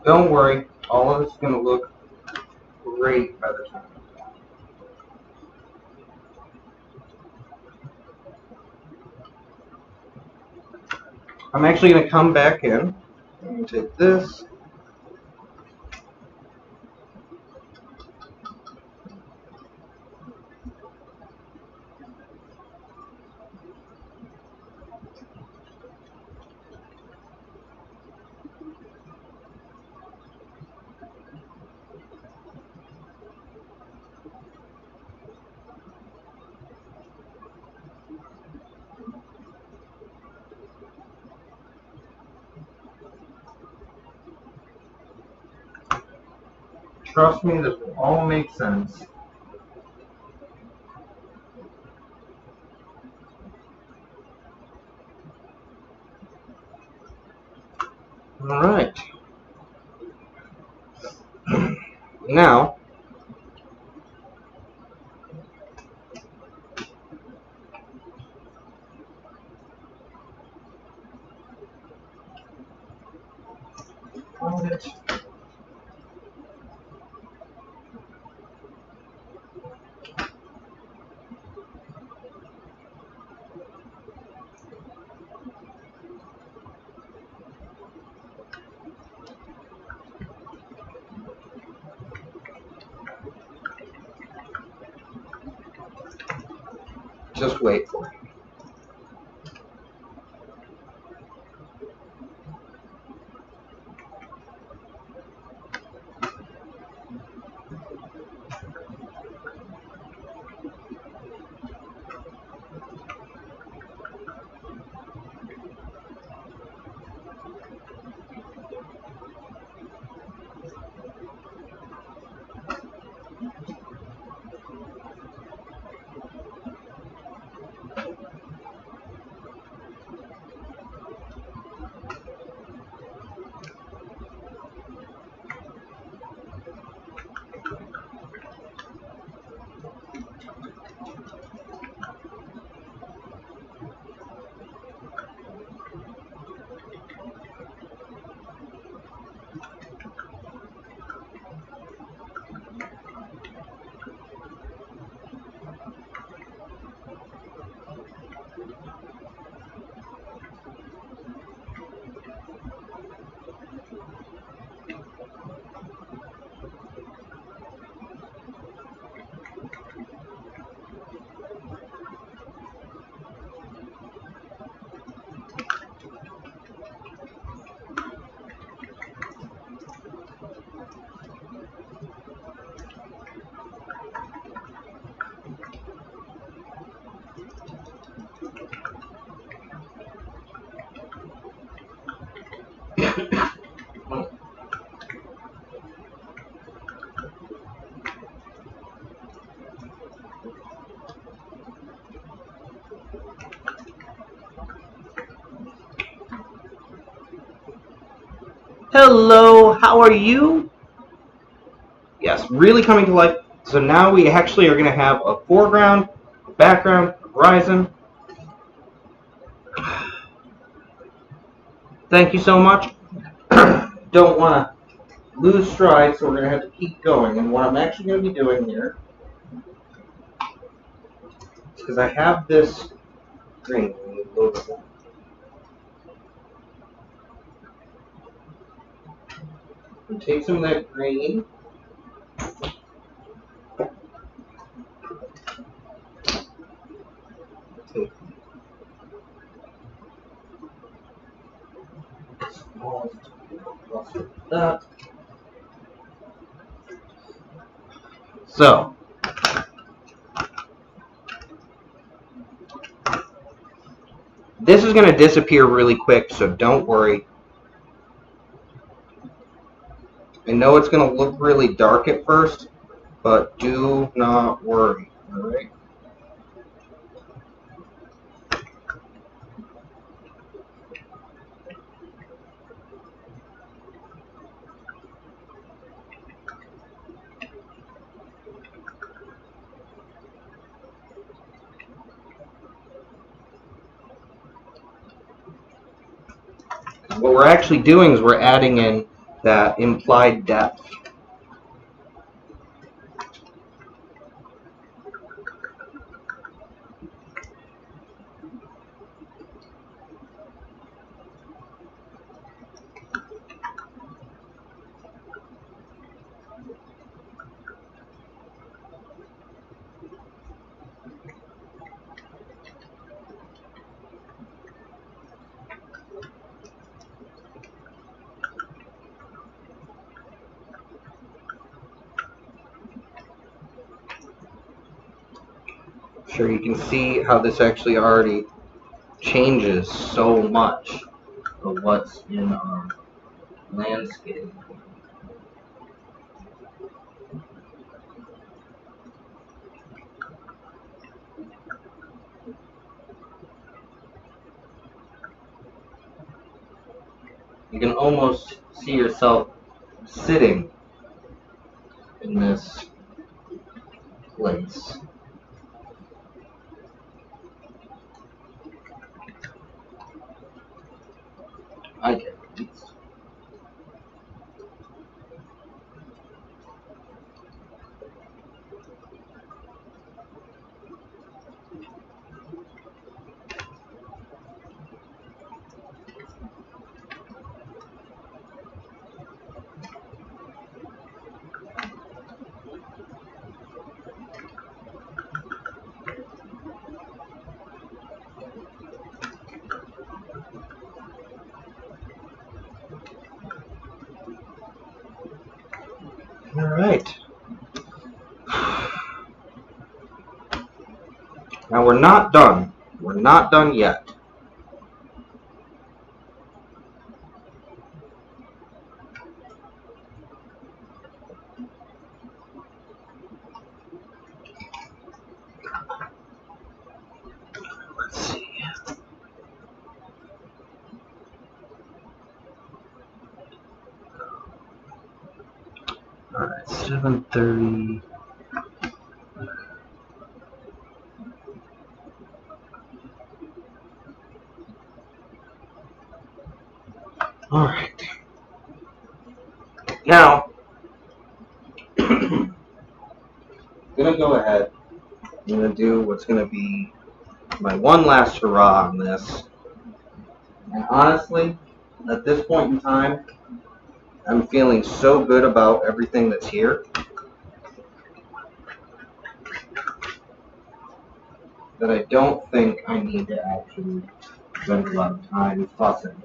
Don't worry, all of it's going to look great by the time. I'm actually going to come back in Let me take this. Trust me, this will all make sense. All right. Now, just wait for it. Hello, how are you? Yes, really coming to life. So now we actually are going to have a foreground, a background, a horizon. Thank you so much. Don't want to lose stride, so we're going to have to keep going. And what I'm actually going to be doing here is because I have this green. Take some of that green. Take that. So, this is going to disappear really quick, so don't worry. I know it's going to look really dark at first, but do not worry, all right? What we're actually doing is we're adding in that implied depth. sure you can see how this actually already changes so much of what's in our landscape. You can almost see yourself sitting in this place. I get it. All right. Now we're not done. We're not done yet. Let's see. All right, 7:30. All right. Now, I'm gonna go ahead. I'm gonna do what's gonna be my one last hurrah on this. And honestly, at this point in time, I'm feeling so good about everything that's here that I don't think I need to actually spend a lot of time fussing.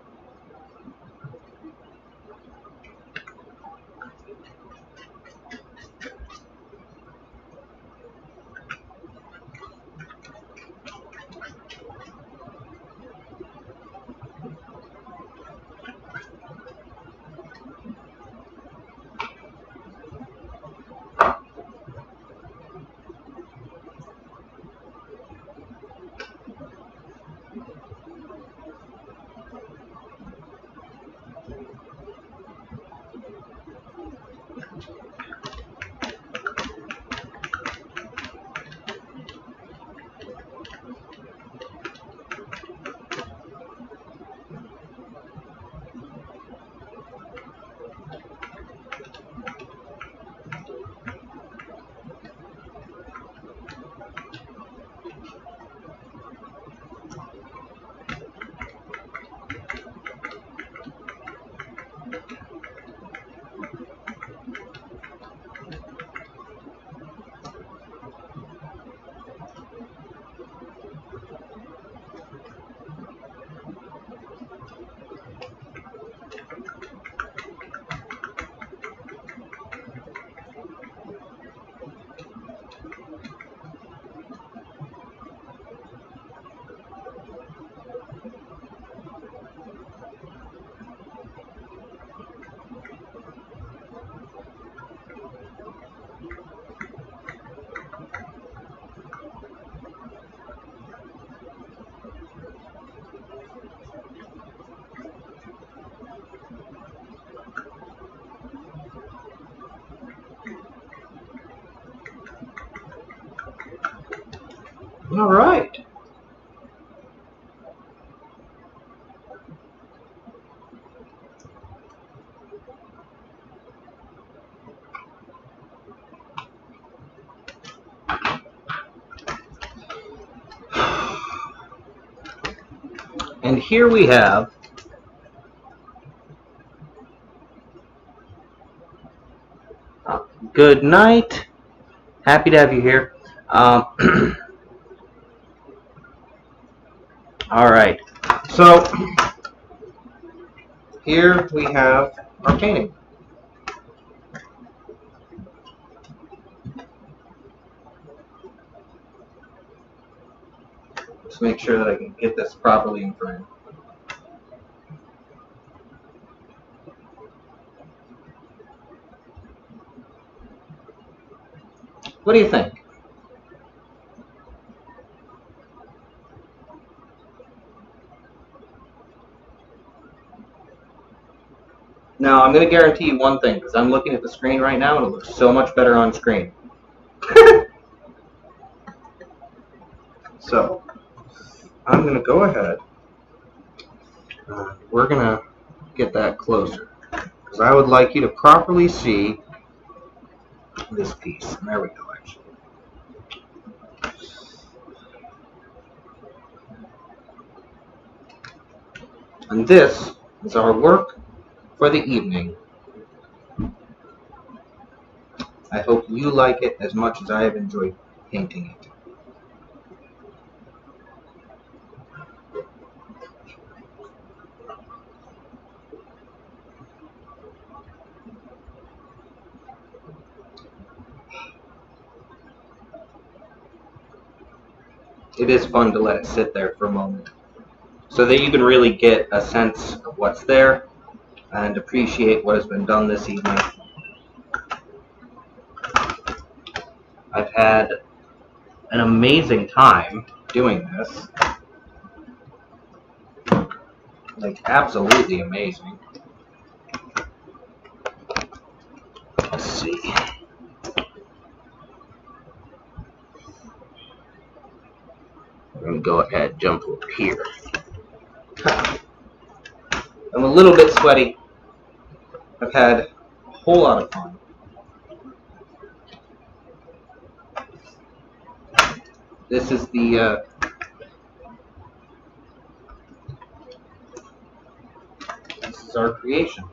All right. And here we have good night. Happy to have you here. All right. So here we have our painting. Let's make sure that I can get this properly in frame. What do you think? Now, I'm going to guarantee you one thing, because I'm looking at the screen right now, and it looks so much better on screen. So, I'm going to go ahead, and we're going to get that closer, because I would like you to properly see this piece. There we go, actually. And this is our work for the evening. I hope you like it as much as I have enjoyed painting it. It is fun to let it sit there for a moment, so that you can really get a sense of what's there and appreciate what has been done this evening. I've had an amazing time doing this. Like, absolutely amazing. Let's see. I'm going to go ahead and jump over here. I'm a little bit sweaty. I've had a whole lot of fun. This is the this is our creation.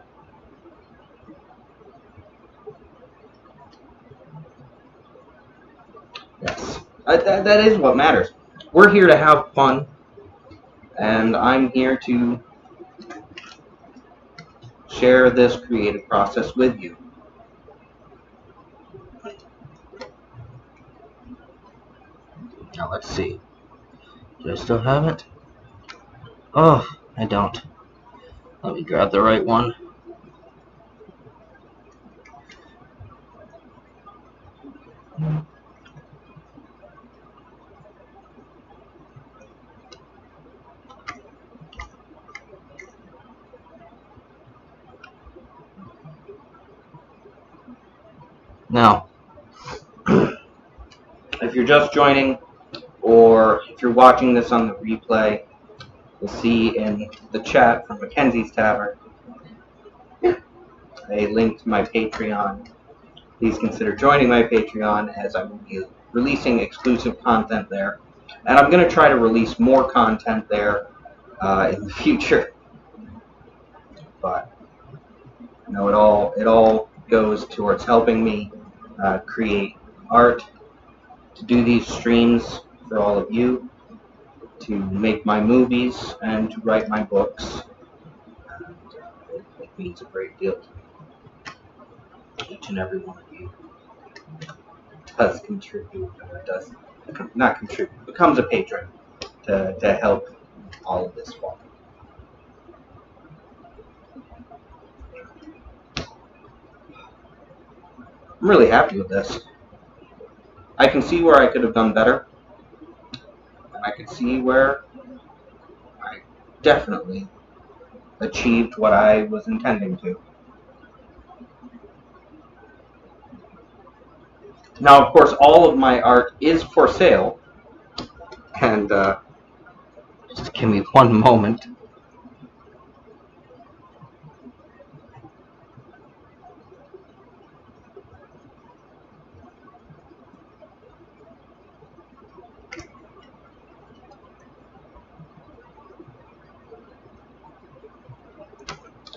Yes, that is what matters. We're here to have fun, and I'm here to share this creative process with you. Now let's see. Do I still have it? Oh, I don't. Let me grab the right one. Now, if you're just joining, or if you're watching this on the replay, you'll see in the chat from McKenzie's Tavern a link to my Patreon. Please consider joining my Patreon, as I will be releasing exclusive content there. And I'm going to try to release more content there in the future. But you know, it all goes towards helping me create art, to do these streams for all of you, to make my movies, and to write my books. And it means a great deal to me. Each and every one of you does contribute, or does not contribute, becomes a patron to help all of this forward. I'm really happy with this. I can see where I could have done better, and I can see where I definitely achieved what I was intending to. Now, of course, all of my art is for sale, and just give me one moment.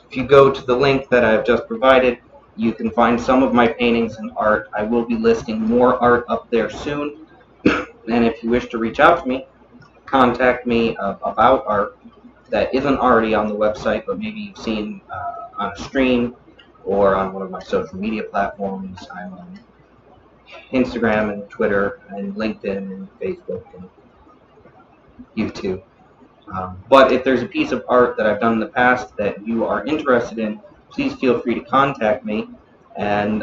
If you go to the link that I've just provided, you can find some of my paintings and art. I will be listing more art up there soon. And if you wish to reach out to me, contact me about art that isn't already on the website, but maybe you've seen on a stream or on one of my social media platforms. I'm on Instagram and Twitter and LinkedIn and Facebook. And YouTube. But if there's a piece of art that I've done in the past that you are interested in, please feel free to contact me, and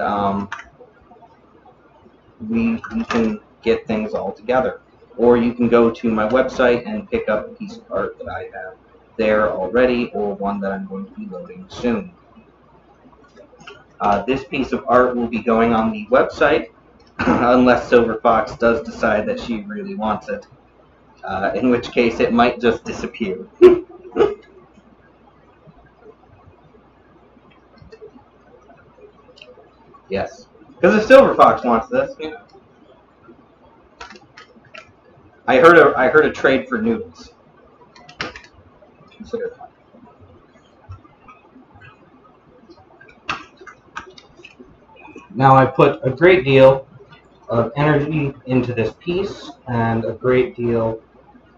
we can get things all together. Or you can go to my website and pick up a piece of art that I have there already, or one that I'm going to be loading soon. This piece of art will be going on the website, unless Silver Fox does decide that she really wants it, in which case it might just disappear. Yes. Because if Silver Fox wants this, you know. I heard a trade for noodles. Consider that. Now I put a great deal of energy into this piece and a great deal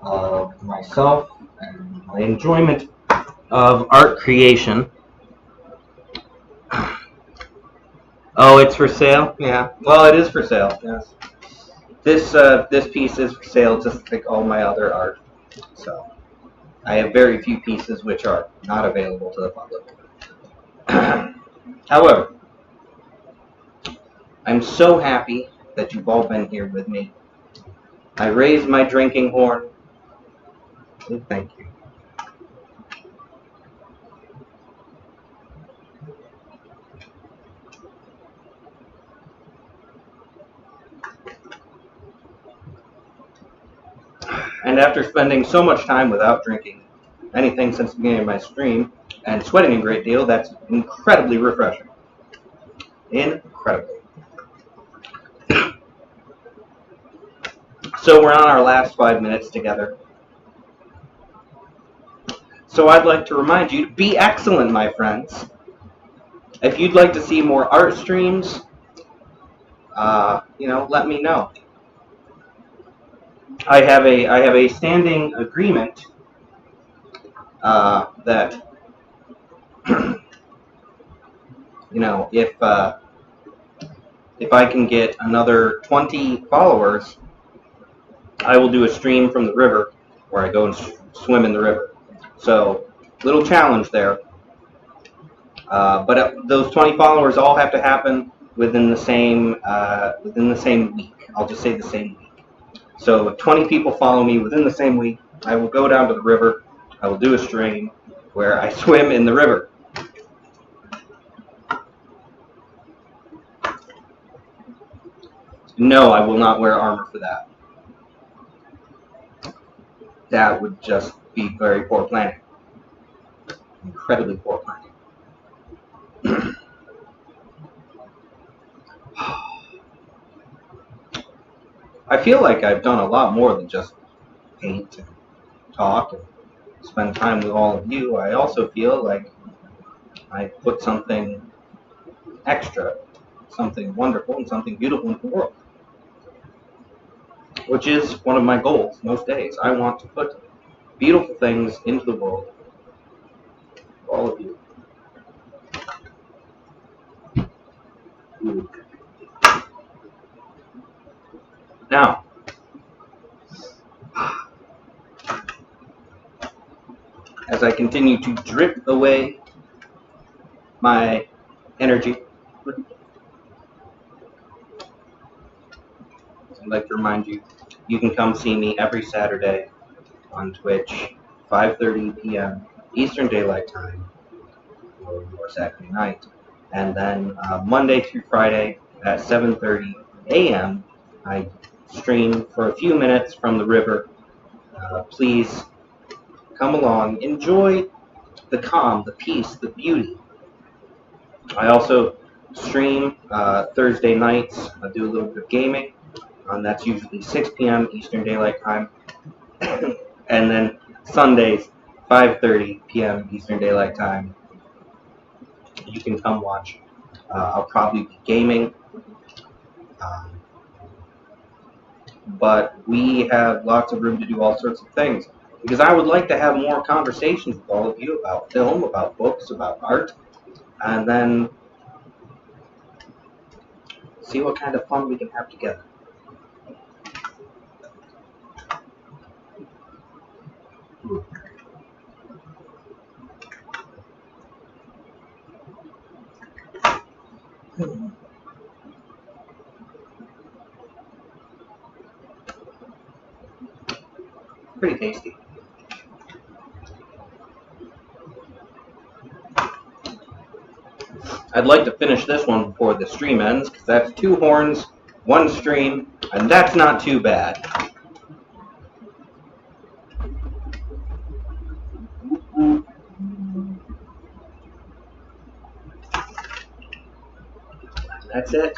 of myself and my enjoyment of art creation. Oh, it's for sale? Yeah. Well, it is for sale. Yes. This piece is for sale, just like all my other art. So I have very few pieces which are not available to the public. However, I'm so happy that you've all been here with me. I raise my drinking horn. And thank you. And after spending so much time without drinking anything since the beginning of my stream and sweating a great deal, that's incredibly refreshing. Incredibly. So we're on our last 5 minutes together. So I'd like to remind you to be excellent, my friends. If you'd like to see more art streams, let me know. I have a standing agreement that if I can get another 20 followers, I will do a stream from the river where I go and swim in the river. So, little challenge there. But those 20 followers all have to happen within the same week. I'll just say the same week. So if 20 people follow me within the same week, I will go down to the river. I will do a stream where I swim in the river. No, I will not wear armor for that. That would just be very poor planning. Incredibly poor planning. I feel like I've done a lot more than just paint and talk and spend time with all of you. I also feel like I put something extra, something wonderful, and something beautiful into the world, which is one of my goals most days. I want to put beautiful things into the world for all of you. Now, as I continue to drip away my energy, I'd like to remind you, you can come see me every Saturday on Twitch, 5:30 p.m. Eastern Daylight Time, or Saturday night. And then Monday through Friday at 7:30 a.m., I stream for a few minutes from the river. Please come along. Enjoy the calm, the peace, the beauty. I also stream Thursday nights. I do a little bit of gaming. That's usually 6 p.m. Eastern Daylight Time. And then Sundays, 5:30 p.m. Eastern Daylight Time. You can come watch. I'll probably be gaming. But we have lots of room to do all sorts of things. Because I would like to have more conversations with all of you about film, about books, about art. And then see what kind of fun we can have together. Pretty tasty. I'd like to finish this one before the stream ends, because that's 2 horns, 1 stream, and that's not too bad. That's it.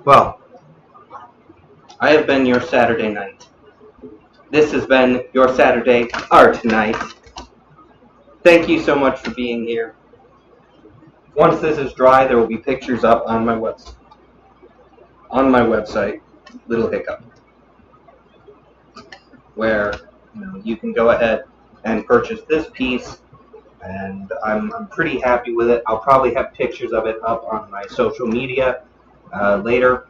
Well, I have been your Saturday night. This has been your Saturday art night. Thank you so much for being here. Once this is dry, there will be pictures up on my website, Little Hiccup, where you can go ahead and purchase this piece, and I'm pretty happy with it. I'll probably have pictures of it up on my social media later.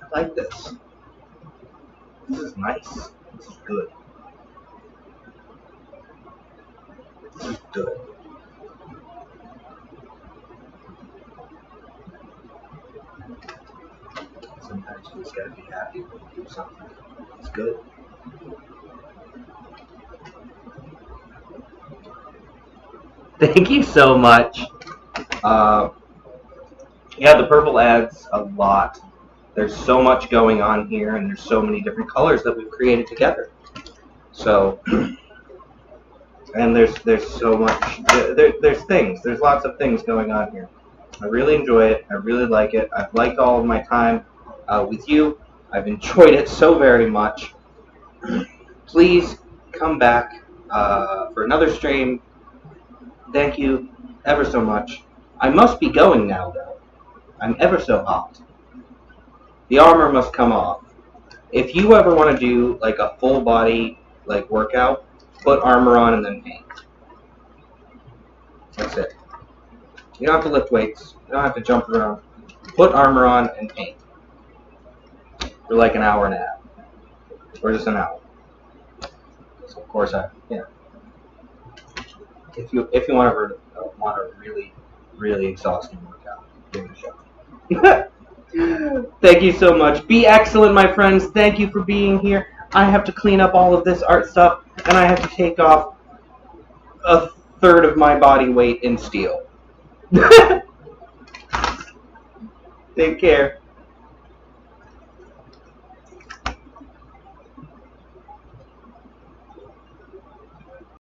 I like this. This is nice. This is good. This is good. Sometimes you just gotta be happy when you do something. It's good. Thank you so much. Yeah, the purple adds a lot. There's so much going on here, and there's so many different colors that we've created together. So, and there's so much. There's lots of things going on here. I really enjoy it. I really like it. I've liked all of my time with you. I've enjoyed it so very much. Please come back for another stream. Thank you ever so much. I must be going now, though. I'm ever so hot. The armor must come off. If you ever want to do like a full body workout, put armor on and then paint. That's it. You don't have to lift weights. You don't have to jump around. Put armor on and paint for like an hour and a half, or just an hour. So of course, if you want a really exhausting workout, give it a shot. Thank you so much. Be excellent, my friends. Thank you for being here. I have to clean up all of this art stuff, and I have to take off a third of my body weight in steel. Take care.